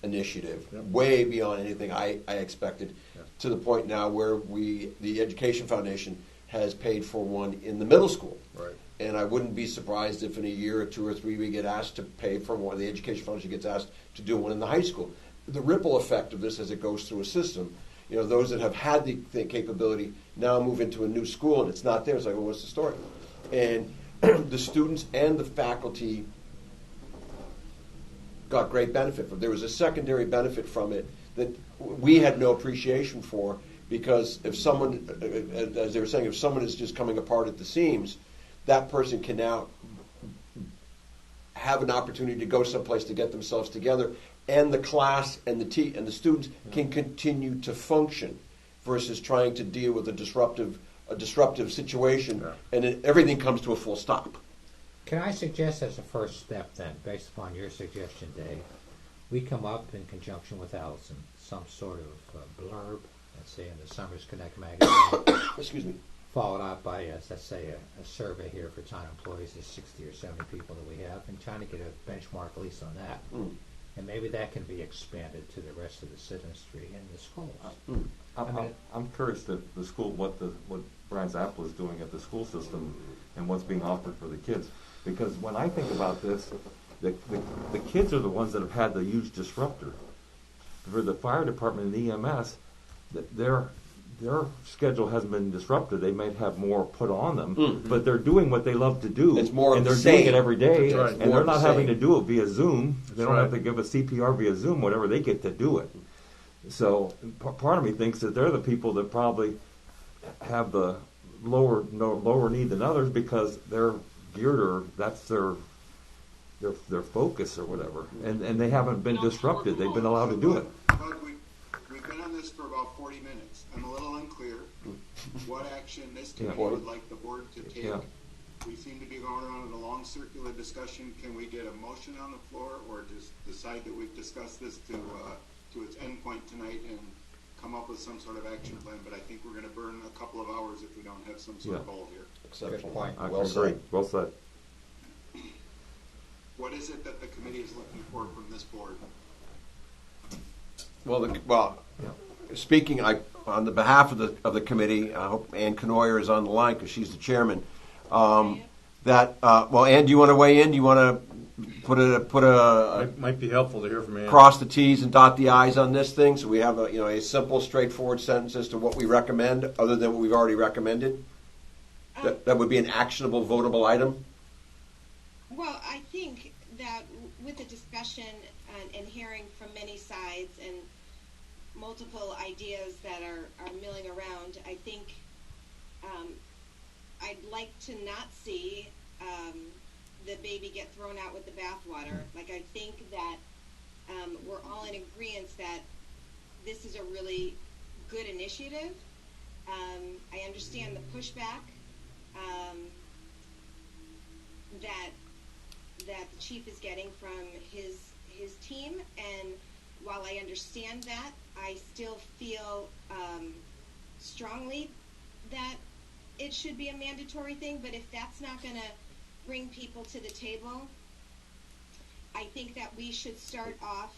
initiative, way beyond anything I expected, to the point now where the Education Foundation has paid for one in the middle school. Right. And I wouldn't be surprised if in a year or 2 or 3 we get asked to pay for one. The Education Foundation gets asked to do one in the high school. The ripple effect of this as it goes through a system, those that have had the capability now move into a new school and it's not there. It's like, well, what's the story? And the students and the faculty got great benefit from it. There was a secondary benefit from it that we had no appreciation for, because if someone, as they were saying, if someone is just coming apart at the seams, that person can now have an opportunity to go someplace to get themselves together, and the class and the students can continue to function, versus trying to deal with a disruptive situation, and then everything comes to a full stop. Can I suggest as a first step then, based upon your suggestion, Dave, we come up in conjunction with Allison, some sort of blurb, let's say in the Summers Connect magazine, Excuse me. followed up by, let's say, a survey here for town employees, the 60 or 70 people that we have, and trying to get a benchmark at least on that. And maybe that can be expanded to the rest of the citizenry and the schools. I'm curious that the school, what Brian Zappa is doing at the school system and what's being offered for the kids. Because when I think about this, the kids are the ones that have had the huge disruptor. For the fire department and EMS, their schedule hasn't been disrupted. They might have more put on them, but they're doing what they love to do. It's more and of they're the doing same. it every day, That's right. and More they're of the not having to same. do it via Zoom. They don't right. have to give a CPR via Zoom, whatever. They get to do it. So part of me thinks that they're the people that probably have the lower need than others, because they're geared, or that's their focus or whatever, and they haven't been disrupted. They've been allowed to do it. Bud, we've been on this for about 40 minutes. I'm a little unclear what action this committee would like the board to take. Yeah. We seem to be going around in a long circular discussion. Can we get a motion on the floor, or just decide that we've discussed this to its end point tonight and come up with some sort of action plan? But I think we're going to burn a couple of hours if we don't have some sort of goal here. Exceptional. Good point. I Well agree. said. Well said. What is it that the committee is looking for from this board? Speaking on the behalf of the committee, I hope Ann Canoyer is on the line because she's the chairman. Ann, do you want to weigh in? Do you want to put a It might be helpful to hear from Ann. cross the T's and dot the I's on this thing, so we have a simple, straightforward sentence as to what we recommend, other than what we've already recommended? That would be an actionable, votable item? Well, I think that with the discussion and hearing from many sides and multiple ideas that are milling around, I think I'd like to not see the baby get thrown out with the bathwater. Like, I think that we're all in agreement that this is a really good initiative. I understand the pushback that the chief is getting from his team, and while I understand that, I still feel strongly that it should be a mandatory thing. But if that's not going to bring people to the table, I think that we should start off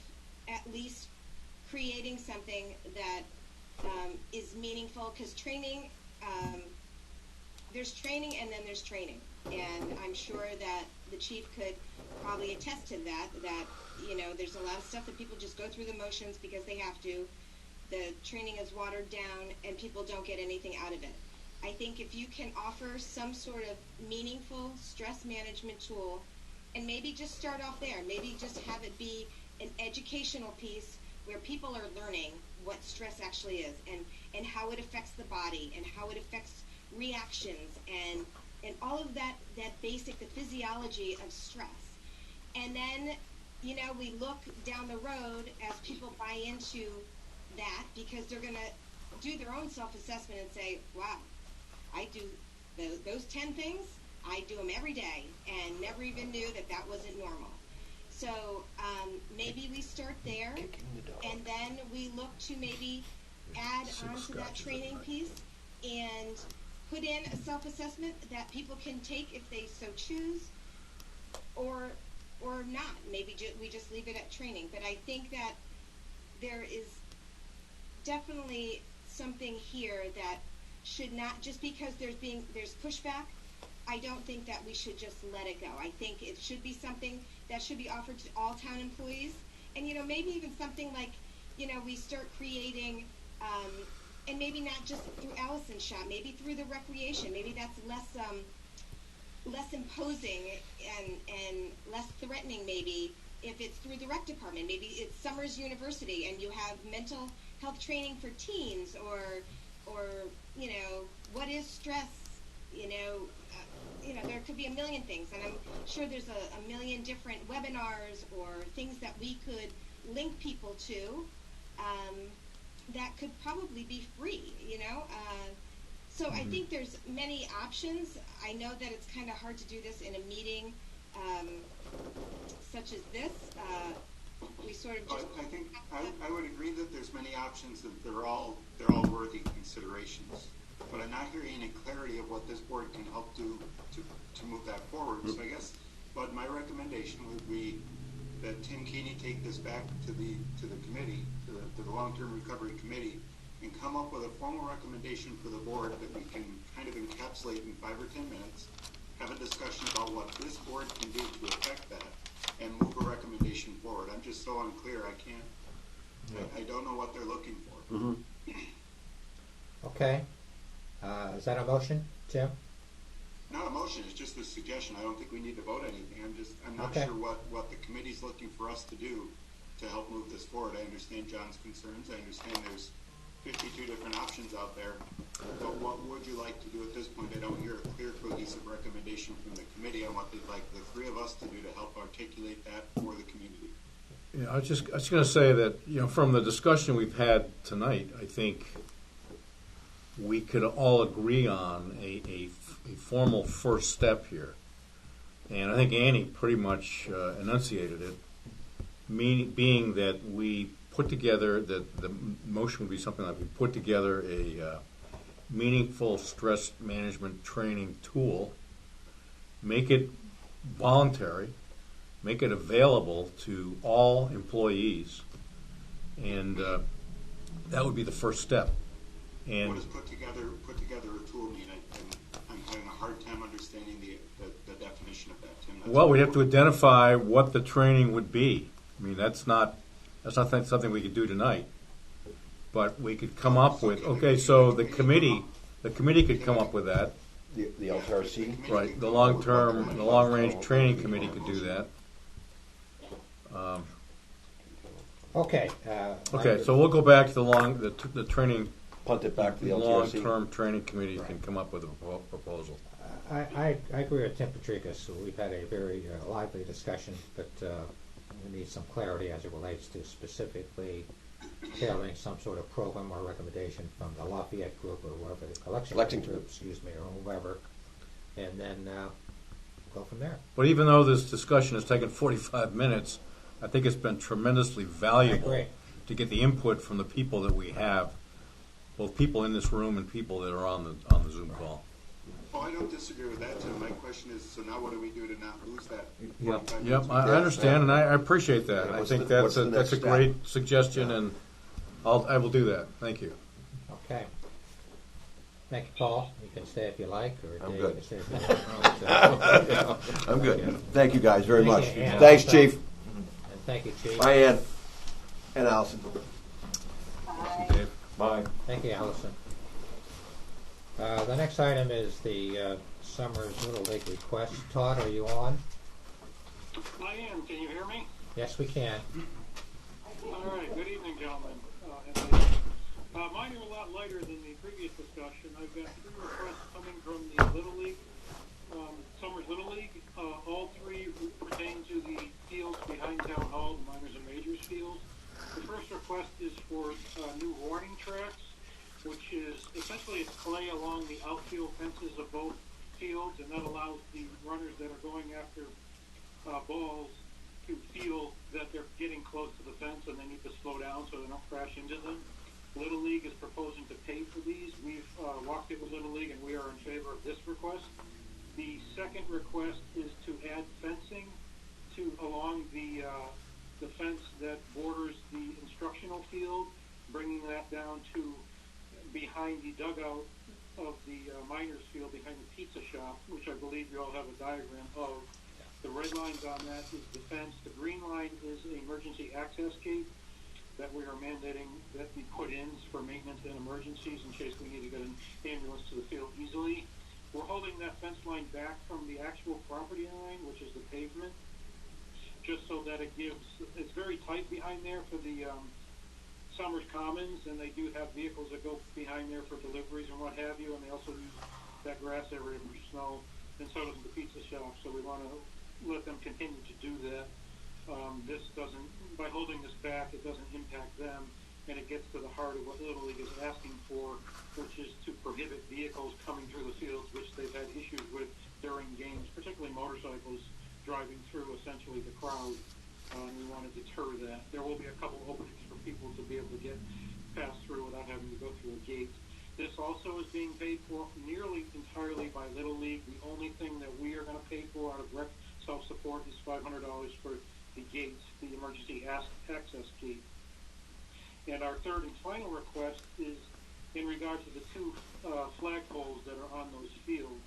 at least creating something that is meaningful, because training, there's training and then there's training. And I'm sure that the chief could probably attest to that, there's a lot of stuff that people just go through the motions because they have to. The training is watered down and people don't get anything out of it. I think if you can offer some sort of meaningful stress management tool, and maybe just start off there, maybe just have it be an educational piece where people are learning what stress actually is, and how it affects the body, and how it affects reactions, and all of that basic, the physiology of stress. And then, we look down the road as people buy into that, because they're going to do their own self-assessment and say, wow, I do those 10 things, I do them every day, and never even knew that wasn't normal. So maybe we start there, and then we look to maybe add on to that training piece and put in a self-assessment that people can take if they so choose, or not. Maybe we just leave it at training. But I think that there is definitely something here that should not, just because there's pushback, I don't think that we should just let it go. I think it should be something that should be offered to all town employees. And, maybe even something like, we start creating, and maybe not just through Allison's shop, maybe through the recreation. Maybe that's less imposing and less threatening, maybe, if it's through the rec department. Maybe it's Summers University and you have mental health training for teens, or what is stress, there could be a million things, and I'm sure there's a million different webinars or things that we could link people to that could probably be free, So I think there's many options. I know that it's kind of hard to do this in a meeting such as this. We sort of just... I think I would agree that there's many options, and they're all worthy considerations. But I'm not hearing any clarity of what this board can help do to move that forward. So I guess, but my recommendation would be that Tim Keeney take this back to the committee, to the long-term recovery committee, and come up with a formal recommendation for the board that we can kind of encapsulate in 5 or 10 minutes, have a discussion about what this board can do to affect that, and move a recommendation forward. I'm just so unclear. I don't know what they're looking for. Mm-hmm. Okay. Is that a motion, Tim? Not a motion, it's just a suggestion. I don't think we need to vote anything. I'm not Okay. sure what the committee's looking for us to do to help move this forward. I understand John's concerns. I understand there's 52 different options out there. But what would you like to do at this point? I don't hear a clear, cohesive recommendation from the committee on what they'd like the three of us to do to help articulate that for the community. Yeah, I was just going to say that, from the discussion we've had tonight, I think we could all agree on a formal first step here. And I think Annie pretty much enunciated it, being that we put together, that the motion would be something like we put together a meaningful stress management training tool, make it voluntary, make it available to all employees, And that would be the first step. And What does put together a tool mean? I'm having a hard time understanding the definition of that, Tim. well, we'd have to identify what the training would be. I mean, that's not something we could do tonight. But we could come up with, okay, so the committee could come up with that. The LTRC? Right, the long-range training committee could do that. Okay. Okay, so we'll go back to the training, Punt it back to the LTRC. long-term training committee can come up with a proposal. I agree with Tim Patrikas. So we've had a very lively discussion, but we need some clarity as it relates to specifically tailoring some sort of program or recommendation from the Lafayette group or whoever, the Lexington group, or whoever, and then go from there. But even though this discussion has taken 45 minutes, I think it's been tremendously valuable to get the input from the people that we have, both people in this room and people that are on the Zoom call. Oh, I don't disagree with that, Tim. My question is, so now what do we do to not lose that? Yep, I understand, and I appreciate that. Yeah, I what's think the that's a next step? great suggestion, and I will do that. Thank you. Okay. Thank you, Paul. You can stay if you like, or I'm Dave, good. you can stay if you like. I'm good. Thank you guys very much. Thank you, Ann. Thanks, Chief. And thank you, Chief. Bye, Ann. And Allison. Dave. Bye. Thank you, Allison. The next item is the Summers Little League request. Todd, are you on? I am. Can you hear me? Yes, we can. All right. Good evening, gentlemen. Mine are a lot lighter than the previous discussion. I've got 3 requests coming from the Little League, Summers Little League. All 3 pertain to the fields behind Town Hall, the minors and majors fields. The first request is for new warning tracks, which is essentially it's clay along the outfield fences of both fields, and that allows the runners that are going after balls to feel that they're getting close to the fence and they need to slow down so they don't crash into them. Little League is proposing to pay for these. We've walked it with Little League, and we are in favor of this request. The second request is to add fencing along the fence that borders the instructional field, bringing that down to behind the dugout of the miners field, behind the pizza shop, which I believe you all have a diagram of. The red lines on that is the fence. The green line is an emergency access gate that we are mandating that be put in for maintenance and emergencies in case we need to get an ambulance to the field easily. We're holding that fence line back from the actual property line, which is the pavement, just so that it's very tight behind there for the Summers Commons, and they do have vehicles that go behind there for deliveries and what have you, and they also use that grass area for snow, and so does the pizza shop, so we want to let them continue to do that. By holding this back, it doesn't impact them, and it gets to the heart of what Little League is asking for, which is to prohibit vehicles coming through the fields, which they've had issues with during games, particularly motorcycles driving through essentially the crowd. We want to deter that. There will be a couple openings for people to be able to get passed through without having to go through a gate. This also is being paid for nearly entirely by Little League. The only thing that we are going to pay for out of rec self-support is $500 for the gates, the emergency access gate. And our third and final request is in regard to the 2 flagpoles that are on those fields.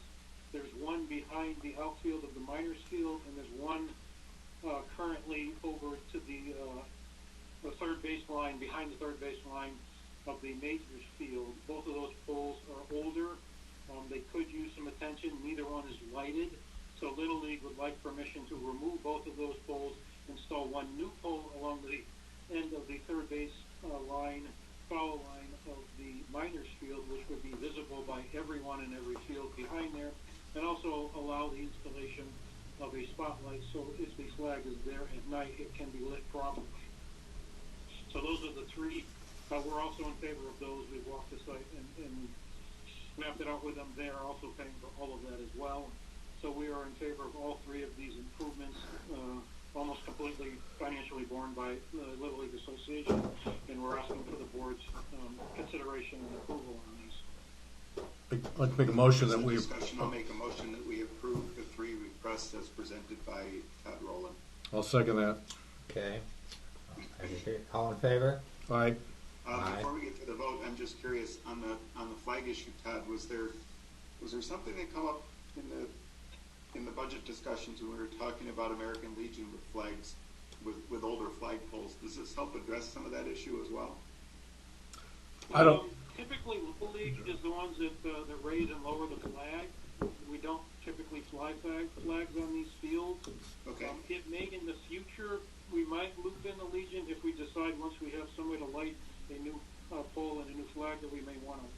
There's one behind the outfield of the miners field, and there's one currently over to the third baseline, behind the third baseline of the majors field. Both of those poles are older. They could use some attention. Neither one is lighted. So Little League would like permission to remove both of those poles, install one new pole along the end of the third base foul line of the miners field, which would be visible by everyone in every field behind there, and also allow the installation of a spotlight so if the flag is there at night, it can be lit properly. So those are the 3. We're also in favor of those. We've walked the site and mapped it out with them. They are also paying for all of that as well. So we are in favor of all 3 of these improvements, almost completely financially borne by the Little League Association, and we're asking for the board's consideration and approval on these. I'd like to make a motion that we... I'll make a motion that we approve the 3 requests as presented by Todd Rowland. I'll second that. Okay. All in favor? Aye. Aye. Before we get to the vote, I'm just curious on the flag issue, Todd. Was there something that come up in the budget discussions when we were talking about American Legion with flags, with older flagpoles? Does this help address some of that issue as well? I don't. Typically, Little League is the ones that raise and lower the flag. We don't typically fly flags on these fields. Okay. It may in the future, we might loop in the Legion if we decide once we have some way to light a new pole and a new flag that we may want to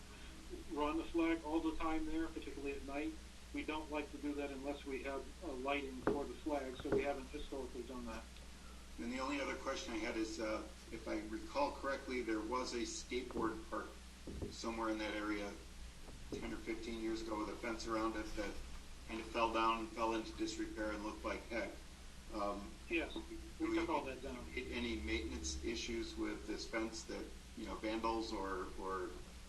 run the flag all the time there, particularly at night. We don't like to do that unless we have lighting for the flag, so we haven't historically done that. And the only other question I had is, if I recall correctly, there was a skateboard park somewhere in that area 10 or 15 years ago with a fence around it that kind of fell down and fell into disrepair and looked like heck. Yes, we took all that down. Any maintenance issues with this fence that, vandals or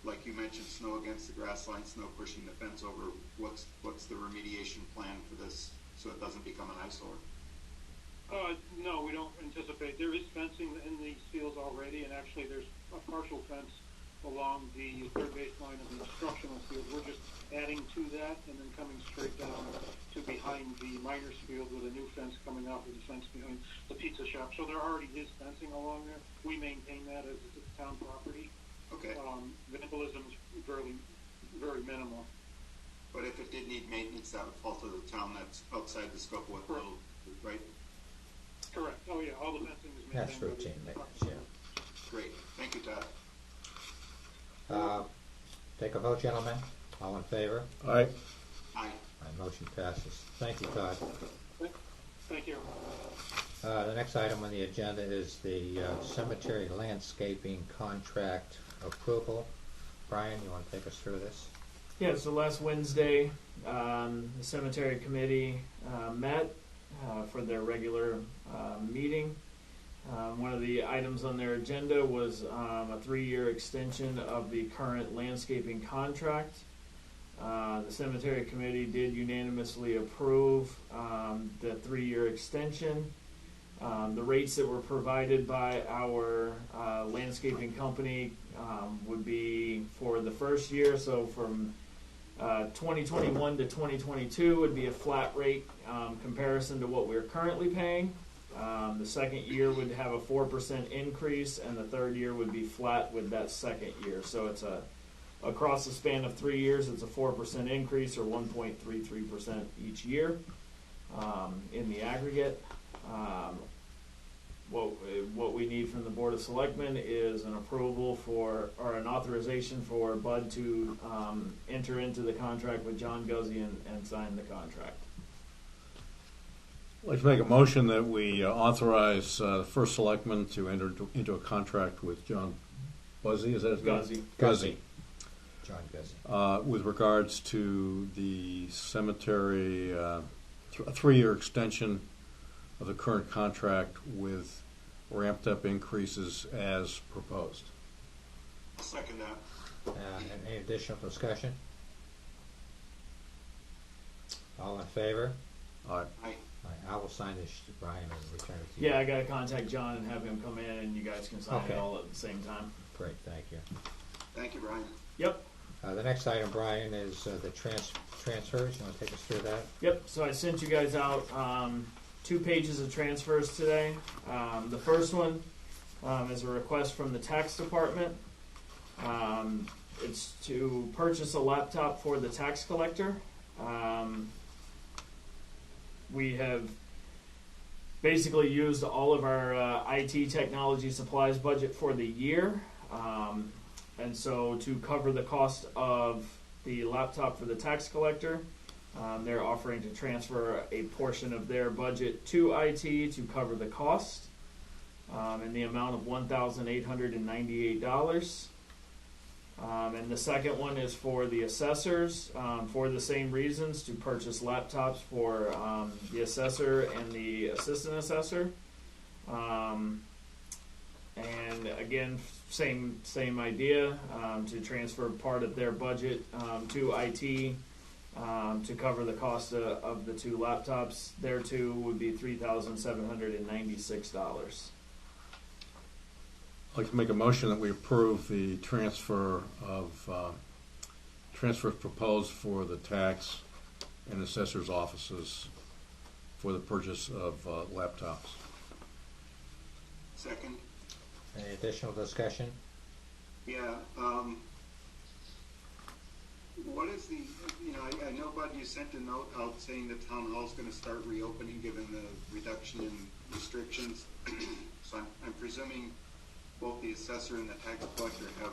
like you mentioned, snow against the grass line, snow pushing the fence over? What's the remediation plan for this so it doesn't become an eyesore? No, we don't anticipate. There is fencing in these fields already, and actually there's a partial fence along the third baseline of the instructional field. We're just adding to that and then coming straight down to behind the minors field with a new fence coming out with the fence behind the pizza shop. So there already is fencing along there. We maintain that as it's town property. Okay. Vandalism is very, very minimal. But if it did need maintenance, that would fall to the town. That's outside the scope of what they'll do, right? Correct. Oh, yeah, all the fencing is maintained. That's routine maintenance, yeah. Great. Thank you, Todd. Take a vote, gentlemen. All in favor? Aye. Aye. My motion passes. Thank you, Todd. Thank you. The next item on the agenda is the cemetery landscaping contract approval. Brian, you want to take us through this? Yeah, so last Wednesday, the cemetery committee met for their regular meeting. One of the items on their agenda was a 3-year extension of the current landscaping contract. The cemetery committee did unanimously approve the 3-year extension. The rates that were provided by our landscaping company would be for the first year, so from 2021 to 2022 would be a flat rate comparison to what we're currently paying. The second year would have a 4% increase, and the third year would be flat with that second year. So it's across the span of 3 years, it's a 4% increase, or 1.33% each year in the aggregate. What we need from the Board of Selectmen is an approval or an authorization for Bud to enter into the contract with John Guzzi and sign the contract. I'd like to make a motion that we authorize the first selectman to enter into a contract with John Buzzy. Is that his name? Guzzi. John Guzzi. With regards to the cemetery, a 3-year extension of the current contract with ramped up increases as proposed. I'll second that. Any additional discussion? All in favor? Aye. Aye. I will sign this, Brian, and return it to you. Yeah, I got to contact John and have him come in, and you guys can sign Okay. it all at the same time. Great, thank you. Thank you, Brian. Yep. The next item, Brian, is the transfers. You want to take us through that? Yep, so I sent you guys out 2 pages of transfers today. The first one is a request from the tax department. It's to purchase a laptop for the tax collector. We have basically used all of our IT technology supplies budget for the year. And so to cover the cost of the laptop for the tax collector, they're offering to transfer a portion of their budget to IT to cover the cost in the amount of $1,898. And the second one is for the assessors for the same reasons, to purchase laptops for the assessor and the assistant assessor. And again, same idea, to transfer part of their budget to IT to cover the cost of the 2 laptops. Their 2 would be $3,796. I'd like to make a motion that we approve the transfers proposed for the tax and assessor's offices for the purchase of laptops. Second. Any additional discussion? Yeah, what is the, I know, Bud, you sent a note out saying the town hall's gonna start reopening given the reduction in restrictions. So I'm presuming both the assessor and the tax collector have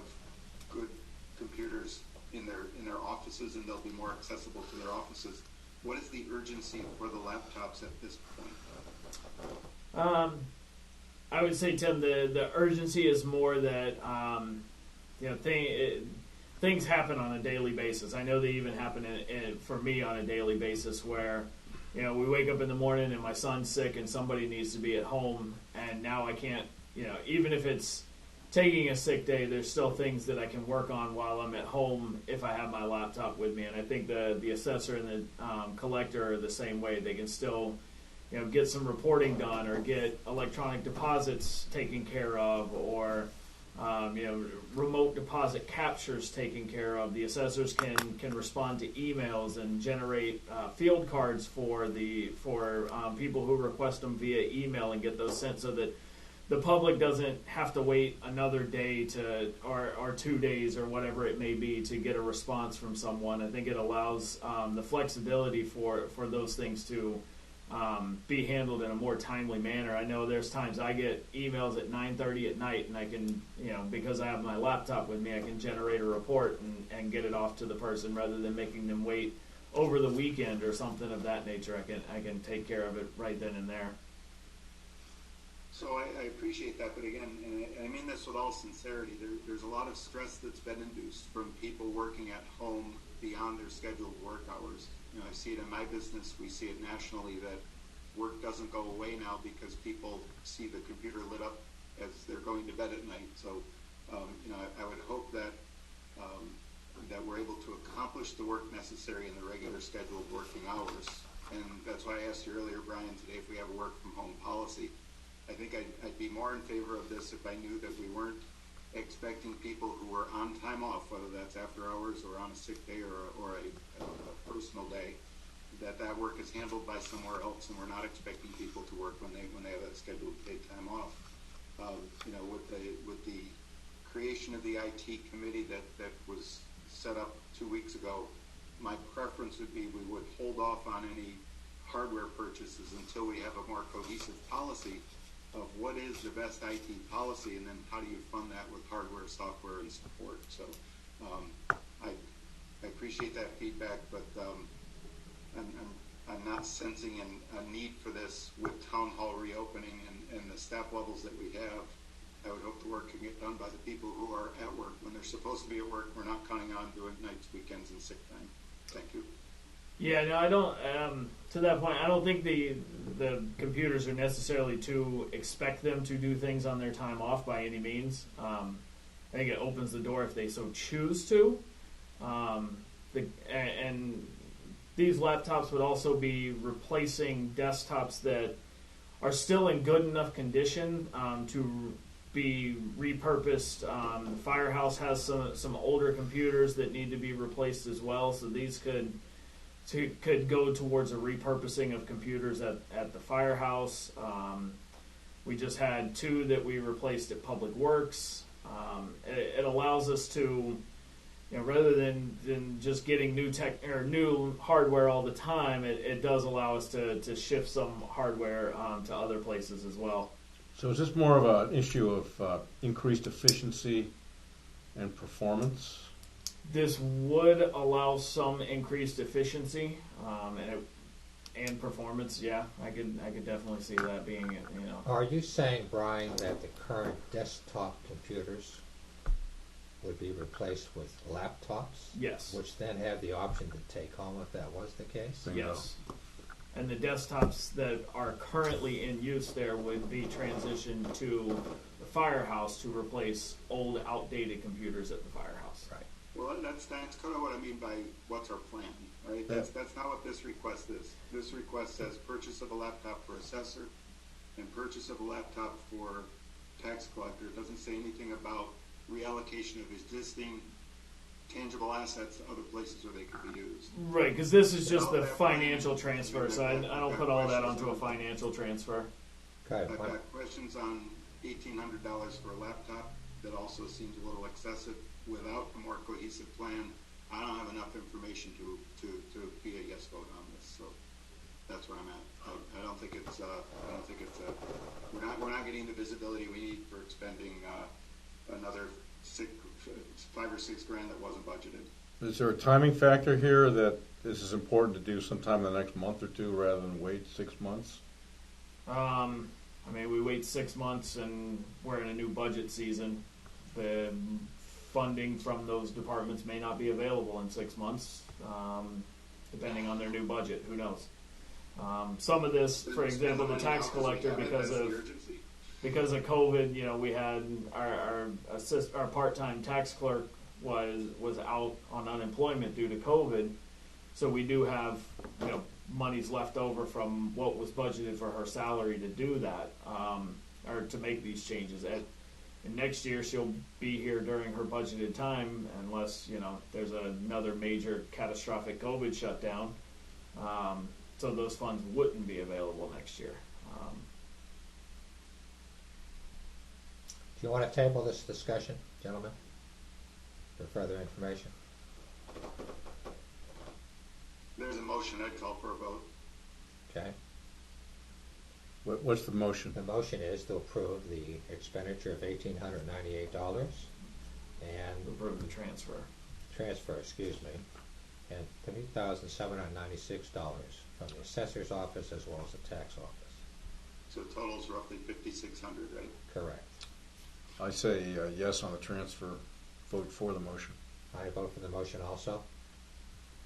good computers in their offices, and they'll be more accessible to their offices. What is the urgency for the laptops at this point? I would say, Tim, the urgency is more that things happen on a daily basis. I know they even happen for me on a daily basis where we wake up in the morning and my son's sick and somebody needs to be at home, and now I can't, even if it's taking a sick day, there's still things that I can work on while I'm at home if I have my laptop with me. And I think the assessor and the collector are the same way. They can still get some reporting done or get electronic deposits taken care of, or remote deposit captures taken care of. The assessors can respond to emails and generate field cards for people who request them via email and get those sent, so that the public doesn't have to wait another day or 2 days or whatever it may be to get a response from someone. I think it allows the flexibility for those things to be handled in a more timely manner. I know there's times I get emails at 9:30 at night, and I can, because I have my laptop with me, I can generate a report and get it off to the person rather than making them wait over the weekend or something of that nature. I can take care of it right then and there. So I appreciate that, but again, and I mean this with all sincerity, there's a lot of stress that's been induced from people working at home beyond their scheduled work hours. I see it in my business, we see it nationally, that work doesn't go away now because people see the computer lit up as they're going to bed at night. So, I would hope that we're able to accomplish the work necessary in the regular scheduled working hours. And that's why I asked you earlier, Brian, today if we have a work from home policy. I think I'd be more in favor of this if I knew that we weren't expecting people who were on time off, whether that's after hours or on a sick day or a personal day, that work is handled by somewhere else, and we're not expecting people to work when they have that scheduled paid time off. With the creation of the IT committee that was set up 2 weeks ago, my preference would be we would hold off on any hardware purchases until we have a more cohesive policy of what is the best IT policy, and then how do you fund that with hardware, software, and support. So I appreciate that feedback, but I'm not sensing a need for this with town hall reopening and the staff levels that we have. I would hope the work can get done by the people who are at work when they're supposed to be at work. We're not counting on doing nights, weekends, and sick time. Thank you. Yeah, no, I don't. To that point, I don't think the computers are necessarily to expect them to do things on their time off by any means. I think it opens the door if they so choose to. And these laptops would also be replacing desktops that are still in good enough condition to be repurposed. The firehouse has some older computers that need to be replaced as well, so these could go towards a repurposing of computers at the firehouse. We just had 2 that we replaced at Public Works. It allows us to, rather than just getting new hardware all the time, it does allow us to shift some hardware to other places as well. So is this more of an issue of increased efficiency and performance? This would allow some increased efficiency and performance. Yeah, I could definitely see that being. Are you saying, Brian, that the current desktop computers would be replaced with laptops? Yes. Which then have the option to take home if that was the case? Bingo. Yes. And the desktops that are currently in use there would be transitioned to the firehouse to replace old, outdated computers at the firehouse. Right. Well, that's kind of what I mean by what's our plan, right? That's not what this request is. This request says purchase of a laptop for assessor and purchase of a laptop for tax collector. It doesn't say anything about reallocation of existing tangible assets to other places where they could be used. Right, because this is just the All that financial money- transfer, so I don't put all that onto a financial transfer. Okay, I've got questions on $1,800 for a laptop. That also seems a little excessive. Without a more cohesive plan, I don't have enough information to be a yes vote on this. So that's where I'm at. I don't think it's. We're not getting the visibility we need for expending another $5 or $6 grand that wasn't budgeted. Is there a timing factor here that this is important to do sometime in the next month or two rather than wait 6 months? I mean, we wait 6 months and we're in a new budget season. The funding from those departments may not be available in 6 months, depending on their new budget. Who knows? Some of this, for example, the tax collector, because of COVID, you know, we had our part-time tax clerk was out on unemployment due to COVID, so we do have, you know, monies left over from what was budgeted for her salary to do that, or to make these changes. And next year she'll be here during her budgeted time, unless, you know, there's another major catastrophic COVID shutdown. So those funds wouldn't be available next year. do you want to table this discussion, gentlemen, for further information? There's a motion. I'd call for a vote. Okay. What's the motion? The motion is to approve the expenditure of $1,898 and Approve the transfer. transfer, and $3,796 from the assessor's office as well as the tax office. So the total's roughly $5,600, right? Correct. I say yes on the transfer. Vote for the motion. I vote for the motion also.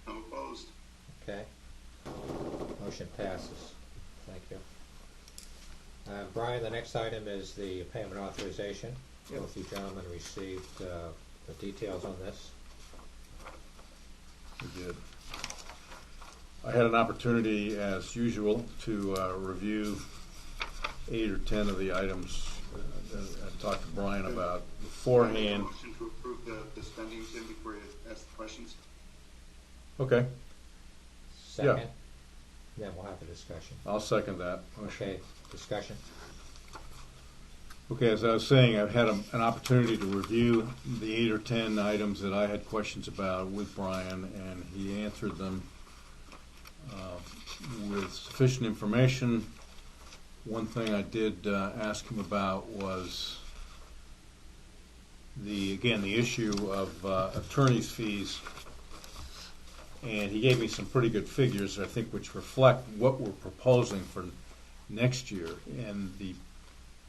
I'm opposed. Okay. Motion passes. Thank you. Brian, the next item is the payment authorization. Yep. Both you gentlemen received the details on this. We did. I had an opportunity, as usual, to review 8 or 10 of the items I talked to Brian about beforehand. Motion to approve the spending, Tim, before you ask the questions. Okay, Second. Yeah. Then we'll have a discussion. I'll second that motion. Okay, discussion. Okay, as I was saying, I've had an opportunity to review the 8 or 10 items that I had questions about with Brian, and he answered them with sufficient information. One thing I did ask him about was the issue of attorney's fees, and he gave me some pretty good figures, I think, which reflect what we're proposing for next year. And the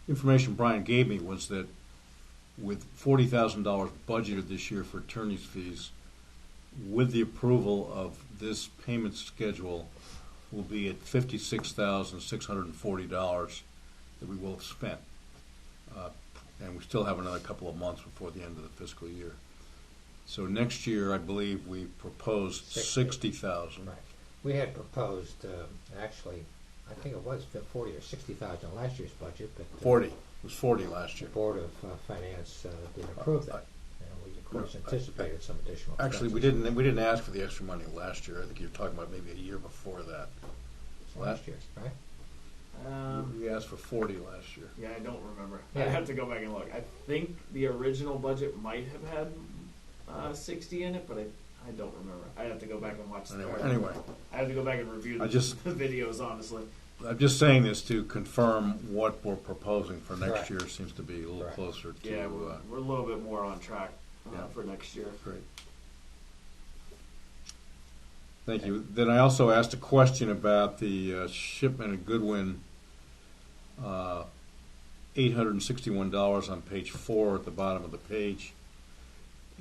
information Brian gave me was that with $40,000 budgeted this year for attorney's fees, with the approval of this payment schedule, will be at $56,640 that we will have spent. And we still have another couple of months before the end of the fiscal year. So next year, I believe we proposed $60,000. Right. We had proposed, actually, I think it was 40 or 60,000 last year's budget, but 40. It was 40 last the year. Board of Finance didn't approve that. We of course anticipated some additional. Actually, expenses. we didn't ask for the extra money last year. I think you're talking about maybe a year before that. Last year, right? We asked for 40 last year. Yeah, I don't remember. Yeah. I have to go back and look. I think the original budget might have had 60 in it, but I don't remember. I have to go back and watch. Anyway, I have to go back and review the videos, honestly. I'm just saying this to confirm what we're proposing for next Correct. year seems to be a little Correct. closer to. Yeah, we're a little bit more on track Yeah. for next year. Great. Thank you. Then I also asked a question about the shipment of Goodwin, $861 on page 4 at the bottom of the page.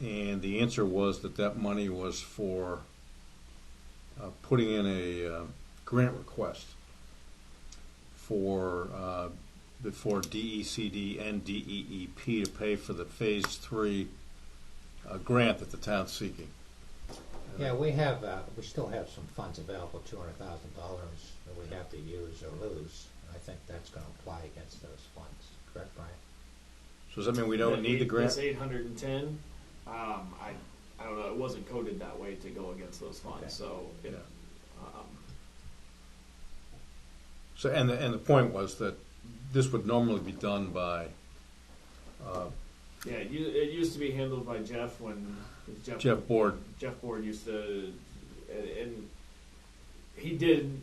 And the answer was that money was for putting in a grant request for DECD and DEEP to pay for the Phase 3 grant that the town's seeking. Yeah, we still have some funds available, $200,000 that we have to use or lose. I think that's going to apply against those funds. Correct, Brian? So does that mean we don't need the grant? This 810, I don't know. It wasn't coded that way to go against those funds. Okay. So it, Yeah. So and the point was that this would normally be done by. yeah, it used to be handled by Jeff when Jeff Board. Jeff Board used to, and he did,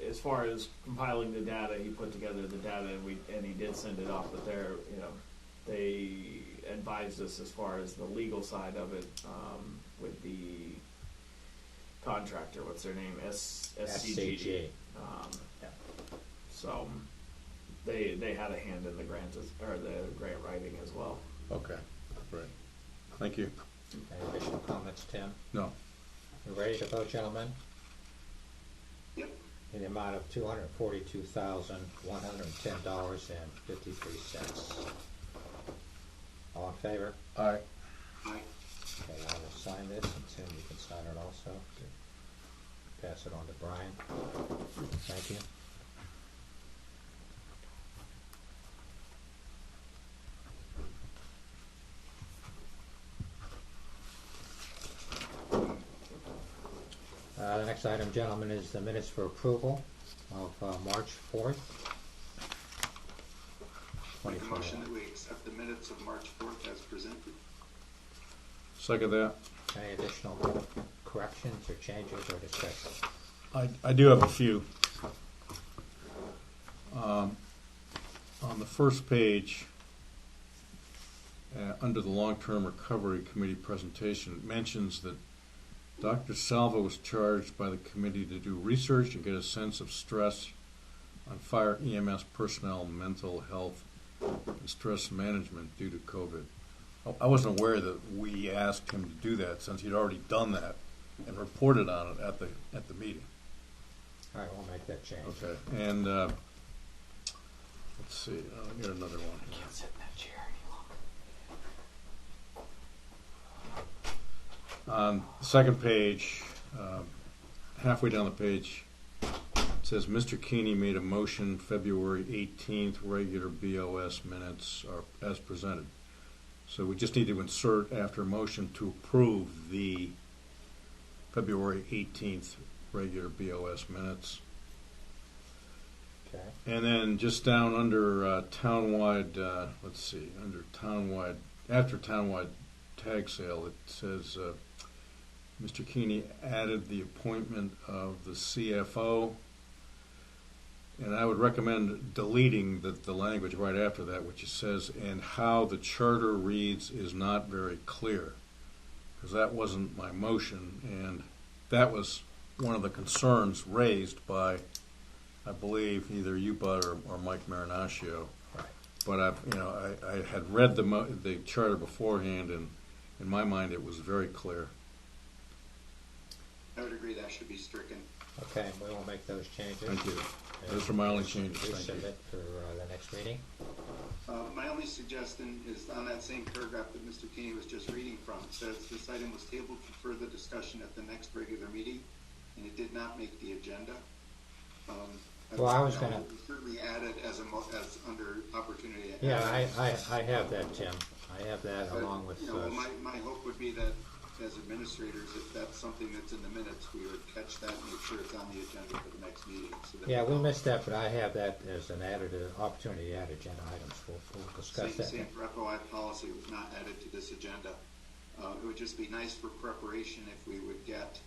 as far as compiling the data, he put together the data, and he did send it off. But they advised us as far as the legal side of it with the contractor. What's their name? SCG. So they had a hand in the grant or the grant writing as well. Okay, great. Thank you. Any additional comments, Tim? No. You ready to vote, gentlemen? Yep. In the amount of $242,110.53. All in favor? Aye. Aye. Okay, I will sign this, and Tim, you can sign it also. Pass it on to Brian. Thank you. The next item, gentlemen, is the minutes for approval of March 4th. Make a motion that we accept the minutes of March 4th as presented. Second that. Any additional corrections or changes or discussion? I do have a few. On the first page, under the Long-Term Recovery Committee presentation, it mentions that Dr. Salva was charged by the committee to do research and get a sense of stress on fire EMS personnel, mental health, and stress management due to COVID. I wasn't aware that we asked him to do that since he'd already done that and reported on it at the meeting. All right, we'll make that change. Okay, and let's see, I'll get another one. I can't sit in that chair any longer. On the second page, halfway down the page, it says Mr. Keeney made a motion February 18th, regular BOS minutes are as presented. So we just need to insert after a motion to approve the February 18th regular BOS minutes. Okay. And then just down under townwide, after townwide tag sale, it says Mr. Keeney added the appointment of the CFO, and I would recommend deleting the language right after that, which says, and how the charter reads is not very clear, because that wasn't my motion, and that was one of the concerns raised by, I believe, either you, Bud, or Mike Marinaccio. Right. But I had read the charter beforehand, and in my mind it was very clear. I would agree that should be stricken. Okay, we will make those changes. Thank you. And Those are my only changes. Thank you. resubmit for the next meeting. My only suggestion is on that same paragraph that Mr. Keeney was just reading from. It says this item was tabled for further discussion at the next regular meeting, and it did not make the agenda. Well, I was gonna certainly add it as under opportunity. Yeah, I have that, Tim. I have that along with. My hope would be that as administrators, if that's something that's in the minutes, we would catch that and make sure it's on the agenda for the next meeting. So that Yeah, we missed that, but I have that as an added opportunity to add agenda items. We'll discuss that. Same for FOI policy was not added to this agenda. It would just be nice for preparation if we would get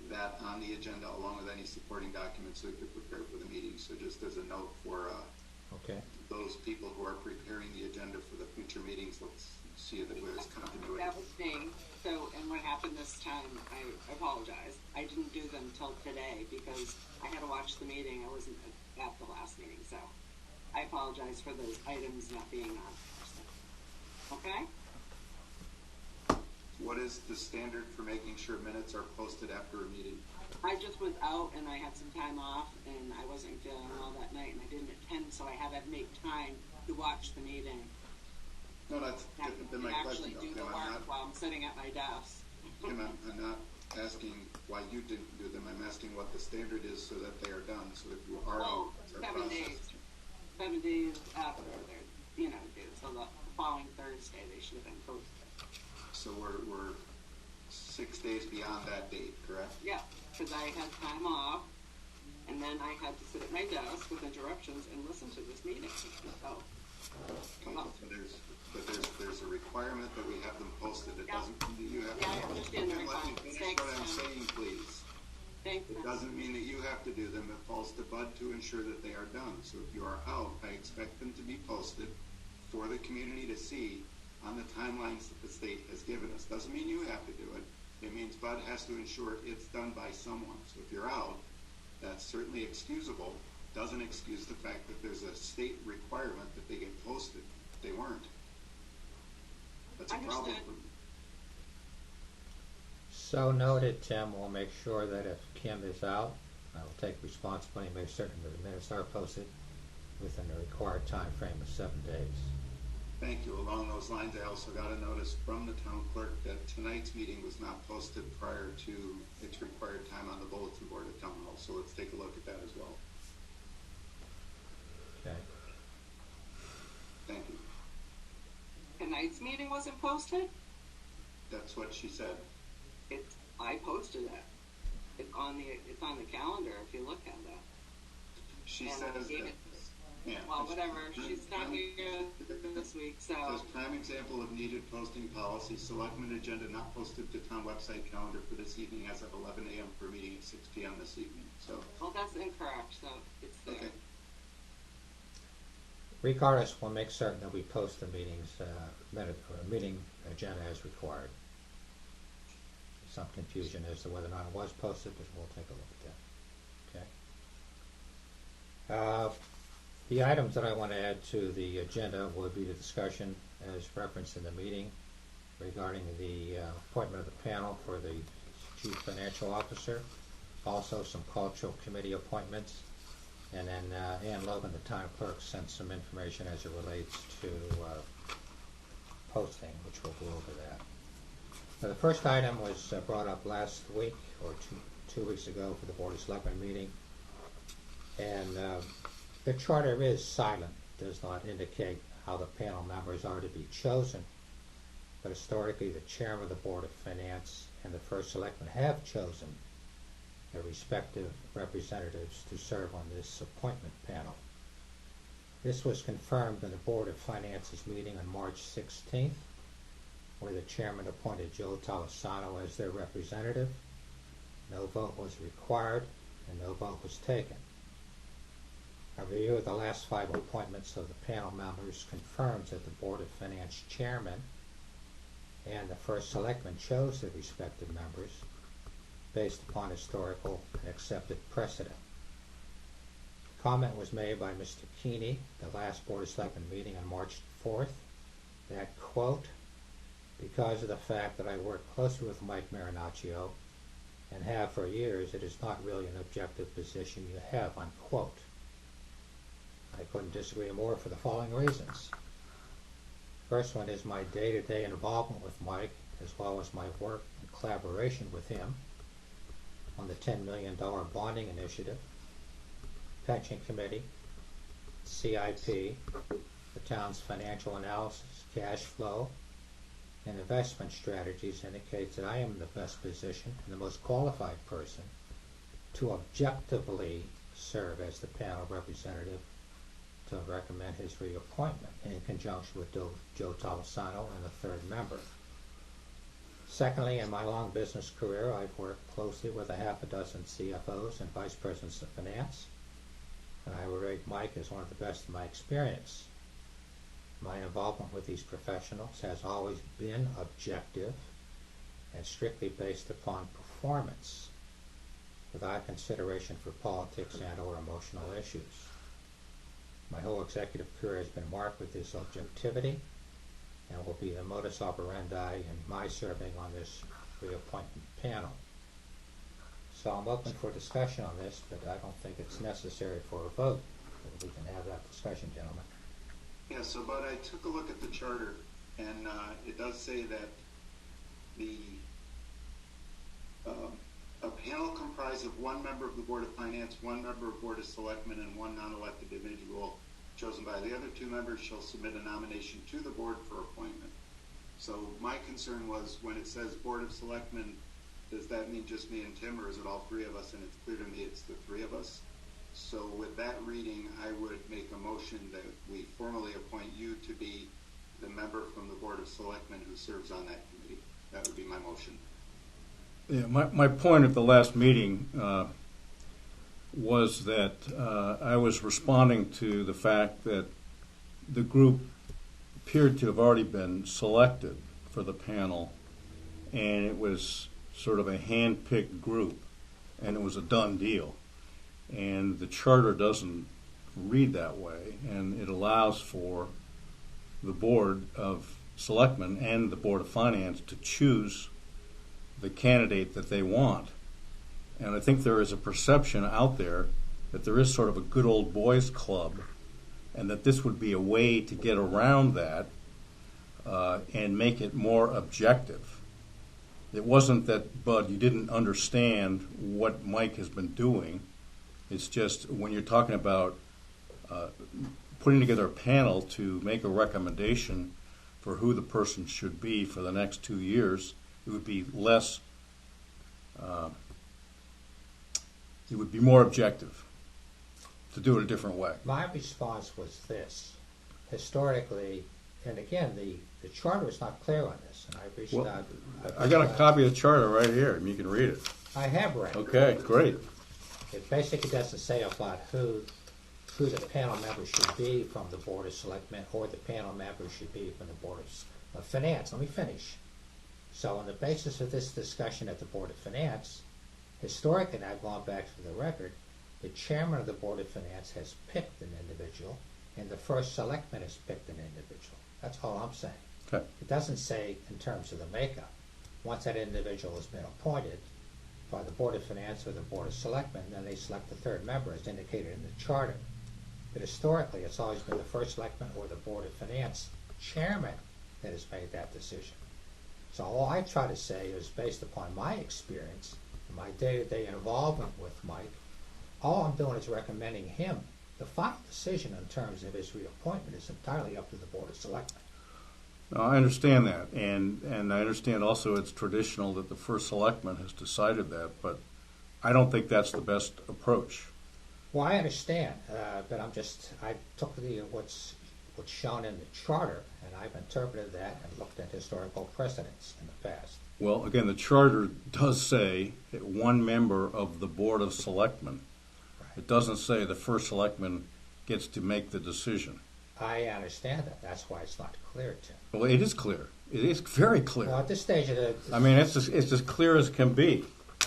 that on the agenda along with any supporting documents so we could prepare for the meeting. So just as a note for Okay. those people who are preparing the agenda for the future meetings, let's see that there's continuity. That was me. So, and what happened this time, I apologize. I didn't do them till today because I had to watch the meeting. I wasn't at the last meeting, so I apologize for those items not being on. Okay? What is the standard for making sure minutes are posted after a meeting? I just was out and I had some time off and I wasn't feeling well that night and I didn't attend, so I had to make time to watch the meeting. No, that's been my question. Actually do the work while I'm sitting at my desk. Kim, I'm not asking why you didn't do them. I'm asking what the standard is so that they are done. So if you are out, 7 days. 7 days after they're due. So the following Thursday. They should have been posted. So we're 6 days beyond that date, correct? Yeah, because I had time off, and then I had to sit at my desk with interruptions and listen to this meeting. So, There's a requirement that we have them posted. It Yeah. doesn't mean that you have to. Yeah, I understand the Let me requirement. finish Thanks, what I'm Tom. saying, please. thanks. It doesn't mean that you have to do them. It falls to Bud to ensure that they are done. So if you are out, I expect them to be posted for the community to see on the timelines that the state has given us. Doesn't mean you have to do it. It means Bud has to ensure it's done by someone. So if you're out, that's certainly excusable. Doesn't excuse the fact that there's a state requirement that they get posted. They weren't. That's a problem Understood. for me. So noted, Tim. We'll make sure that if Kim is out, I will take responsibility and make certain that the minutes are posted within the required time frame of 7 days. Thank you. Along those lines, I also got a notice from the town clerk that tonight's meeting was not posted prior to its required time on the bulletin board at town hall. So let's take a look at that as well. Okay. Thank you. Tonight's meeting wasn't posted? That's what she said. I posted it. It's on the calendar if you look at it. She And I says gave that. it- Yeah. Well, whatever. She's not here this week, so. Says prime example of needed posting policy, selectmen agenda not posted to town website calendar for this evening as of 11 a.m. for a meeting at 6 p.m. this evening. So, Well, that's incorrect, so it's there. okay. Regardless, we'll make certain that we post the meeting agenda as required. Some confusion as to whether or not it was posted, but we'll take a look at that. Okay. The items that I want to add to the agenda will be the discussion as referenced in the meeting regarding the appointment of the panel for the Chief Financial Officer, also some cultural committee appointments, and then Ann Logan, the town clerk, sent some information as it relates to posting, which we'll go over that. Now, the first item was brought up last week or two weeks ago for the Board of Selectmen meeting, and the charter is silent. It does not indicate how the panel members are to be chosen, but historically the chairman of the Board of Finance and the first selectman have chosen their respective representatives to serve on this appointment panel. This was confirmed in the Board of Finance's meeting on March 16th, where the chairman appointed Joe Tolosano as their representative. No vote was required and no vote was taken. A review of the last 5 appointments of the panel members confirms that the Board of Finance chairman and the first selectman chose their respective members based upon historical and accepted precedent. Comment was made by Mr. Keeney, the last Board of Selectmen meeting on March 4th, that, quote, because of the fact that I work closely with Mike Marinaccio and have for years, it is not really an objective position you have, unquote. I couldn't disagree more for the following reasons. First one is my day-to-day involvement with Mike, as well as my work and collaboration with him on the $10 million bonding initiative, pension committee, CIP, the town's financial analysis, cash flow, and investment strategies indicates that I am in the best position and the most qualified person to objectively serve as the panel representative to recommend his reappointment in conjunction with Joe Tolosano and the third member. Secondly, in my long business career, I've worked closely with a half a dozen CFOs and vice presidents of finance, and I would rate Mike as one of the best in my experience. My involvement with these professionals has always been objective and strictly based upon performance, without consideration for politics and/or emotional issues. My whole executive career has been marked with this objectivity and will be the modus operandi in my serving on this reappointment panel. So I'm open for discussion on this, but I don't think it's necessary for a vote. But we can have that discussion, gentlemen. Yeah, so Bud, I took a look at the charter, and it does say that a panel comprised of one member of the Board of Finance, one member of Board of Selectmen, and one non-elected individual chosen by the other 2 members shall submit a nomination to the board for appointment. So my concern was when it says Board of Selectmen, does that mean just me and Tim, or is it all 3 of us? And it's clear to me it's the 3 of us. So with that reading, I would make a motion that we formally appoint you to be the member from the Board of Selectmen who serves on that committee. That would be my motion. Yeah, my point at the last meeting was that I was responding to the fact that the group appeared to have already been selected for the panel, and it was sort of a hand-picked group, and it was a done deal. And the charter doesn't read that way, and it allows for the Board of Selectmen and the Board of Finance to choose the candidate that they want. And I think there is a perception out there that there is sort of a good old boys club, and that this would be a way to get around that and make it more objective. It wasn't that, Bud, you didn't understand what Mike has been doing. It's just when you're talking about putting together a panel to make a recommendation for who the person should be for the next 2 years, it would be less, it would be more objective to do it a different way. My response was this. Historically, and again, the charter is not clear on this, and I reached out. I got a copy of the charter right here, and you can read it. I have read it. Okay, great. It basically doesn't say about who the panel members should be from the Board of Selectmen or the panel members should be from the Board of Finance. Let me finish. So on the basis of this discussion at the Board of Finance, historically, and I've gone back to the record, the chairman of the Board of Finance has picked an individual, and the first selectman has picked an individual. That's all I'm saying. Okay. It doesn't say in terms of the makeup. Once that individual has been appointed by the Board of Finance or the Board of Selectmen, then they select the third member as indicated in the charter. But historically, it's always been the first selectman or the Board of Finance chairman that has made that decision. So all I try to say is based upon my experience, my day-to-day involvement with Mike, all I'm doing is recommending him. The final decision in terms of his reappointment is entirely up to the Board of Selectmen. No, I understand that, and I understand also it's traditional that the first selectman has decided that, but I don't think that's the best approach. Well, I understand, but I took what's shown in the charter, and I've interpreted that and looked at historical precedents in the past. Well, again, the charter does say that one member of the Board of Selectmen. Right. It doesn't say the first selectman gets to make the decision. I understand that. That's why it's not clear, Tim. Well, it is clear. It is very clear. Well, at this stage of the... I mean, it's as clear as can be.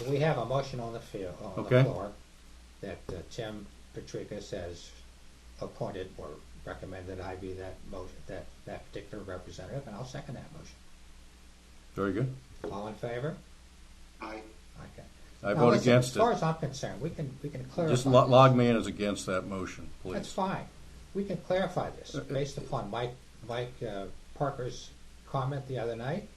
We have a motion on the floor that Tim Petrikis has appointed or recommended I be that particular representative, and I'll second that motion. Very good. All in favor? Aye. Okay. I Now, vote listen, against as far it. as I'm concerned, we can clarify. Just this. log me in as against that motion, please. That's fine. We can clarify this based upon Mike Parker's comment the other night.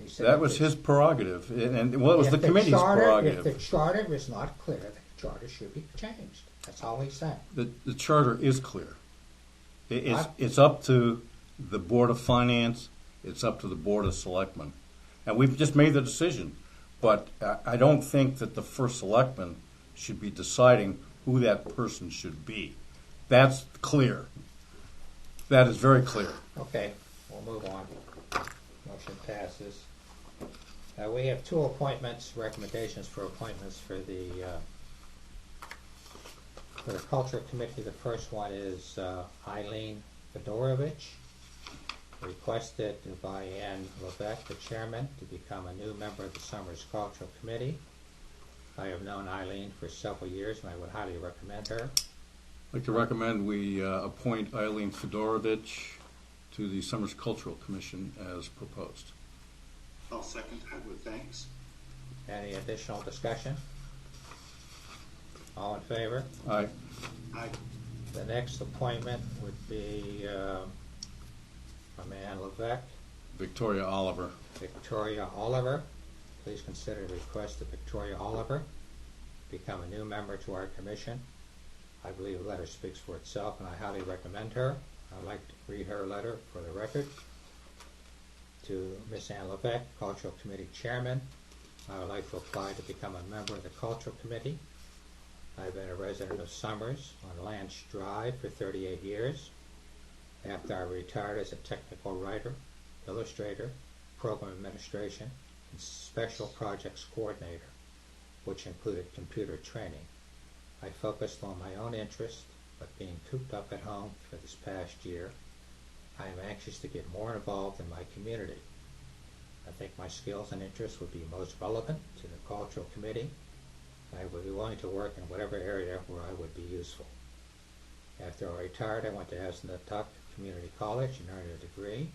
He said That was his prerogative, and well, it was the committee's prerogative. If the charter is not clear, the charter should be changed. That's all he's saying. The charter is clear. It's up to the Board of Finance. It's up to the Board of Selectmen. And we've just made the decision. But I don't think that the first selectman should be deciding who that person should be. That's clear. That is very clear. Okay, we'll move on. Motion passes. We have two recommendations for appointments for the Culture Committee. The first one is Eileen Fedorovich, requested by Ann Levesque, the chairman, to become a new member of the Summers Cultural Committee. I have known Eileen for several years, and I would highly recommend her. I'd like to recommend we appoint Eileen Fedorovich to the Summers Cultural Commission as proposed. I'll second that with thanks. Any additional discussion? All in favor? Aye. Aye. The next appointment would be from Ann Levesque, Victoria Oliver. Victoria Oliver. Please consider the request of Victoria Oliver become a new member to our commission. I believe the letter speaks for itself, and I highly recommend her. I'd like to read her letter for the record. To Miss Ann Levesque, Cultural Committee Chairman, I would like to apply to become a member of the Cultural Committee. I've been a resident of Summers on Lanch Drive for 38 years. After I retired as a technical writer, illustrator, program administration, and special projects coordinator, which included computer training, I focused on my own interest, but being cooped up at home for this past year, I am anxious to get more involved in my community. I think my skills and interests would be most relevant to the Cultural Committee. I would be willing to work in whatever area where I would be useful. After I retired, I went to Assanutuck Community College and earned a degree,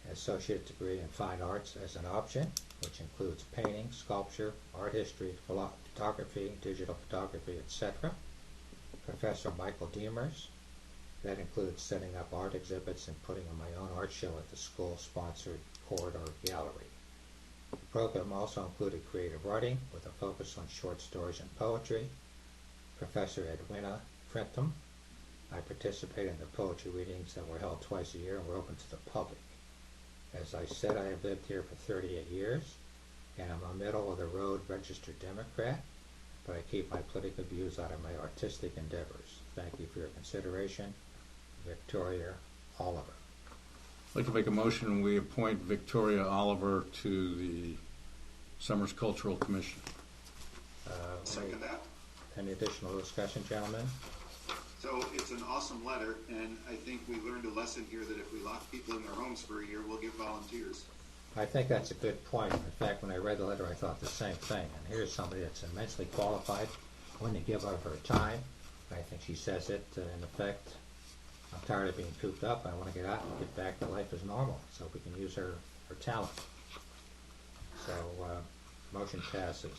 an associate degree in fine arts as an option, which includes painting, sculpture, art history, photography, digital photography, etc. Professor Michael Demers. That includes setting up art exhibits and putting on my own art show at the school-sponsored corridor gallery. The program also included creative writing with a focus on short stories and poetry. Professor Edwina Frentham. I participated in the poetry readings that were held twice a year and were open to the public. As I said, I have lived here for 38 years, and I'm a middle-of-the-road registered Democrat, but I keep my political views out of my artistic endeavors. Thank you for your consideration. Victoria Oliver. I'd like to make a motion, we appoint Victoria Oliver to the Summers Cultural Commission. Second that. Any additional discussion, gentlemen? So it's an awesome letter, and I think we learned a lesson here that if we lock people in their homes for a year, we'll get volunteers. I think that's a good point. In fact, when I read the letter, I thought the same thing. And here's somebody that's immensely qualified, willing to give up her time. I think she says it in effect, I'm tired of being cooped up. I want to get out and get back to life as normal, so we can use her talent. So, motion passes.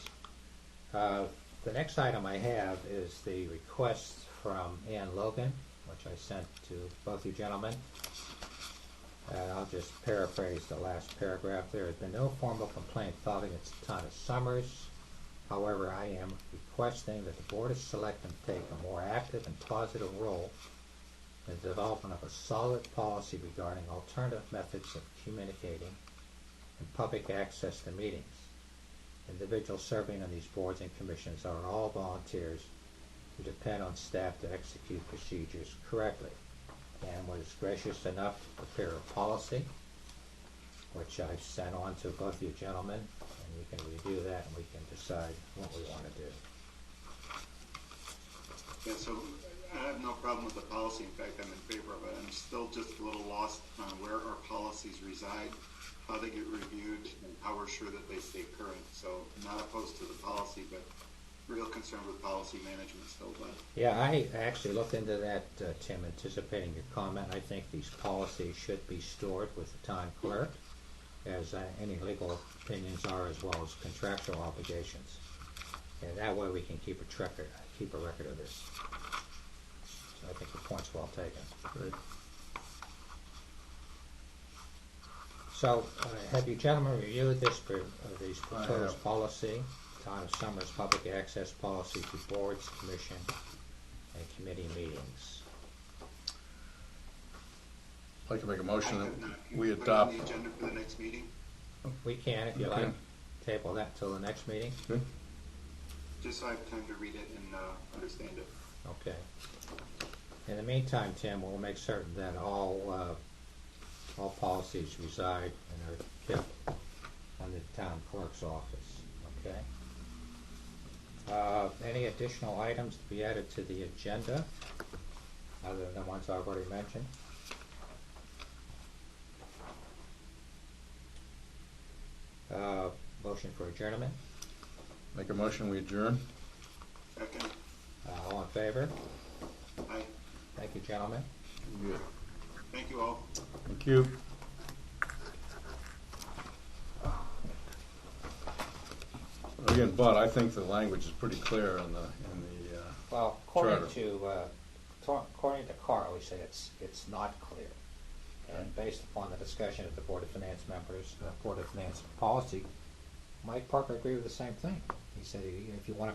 The next item I have is the request from Ann Logan, which I sent to both you gentlemen. I'll just paraphrase the last paragraph. There has been no formal complaint filed against the town of Summers. However, I am requesting that the Board of Selectmen take a more active and positive role in the development of a solid policy regarding alternative methods of communicating and public access to meetings. Individuals serving on these boards and commissions are all volunteers who depend on staff to execute procedures correctly. And was gracious enough to prepare a policy, which I've sent on to both you gentlemen, and we can review that and we can decide what we want to do. Yeah, so I have no problem with the policy. In fact, I'm in favor of it. I'm still just a little lost on where our policies reside, how they get reviewed, and how we're sure that they stay current. So I'm not opposed to the policy, but real concerned with policy management still. But yeah, I actually looked into that, Tim, anticipating your comment. I think these policies should be stored with the town clerk, as any legal opinions are, as well as contractual obligations. And that way we can keep a record of this. So I think the point's well taken. Great. So, have you gentlemen reviewed these proposed policy, Town of Summers Public Access Policy to boards, commission, and committee meetings? I'd like to make a motion that Can we put it adopt. on the agenda for the next meeting? We can, if you Okay. like, table that till the next meeting. Good. Just so I have time to read it and understand it. Okay. In the meantime, Tim, we'll make certain that all policies reside and are kept on the town clerk's office. Okay. Any additional items to be added to the agenda, other than the ones I've already mentioned? Motion for adjournment. Make a motion, we adjourn. Second. All in favor? Aye. Thank you, gentlemen. Good. Thank you all. Thank you. Again, Bud, I think the language is pretty clear in the Well, Charter. according to Carl, we say it's not clear. And based upon the discussion of the Board of Finance members, Board of Finance policy, Mike Parker agreed with the same thing. He said if you want to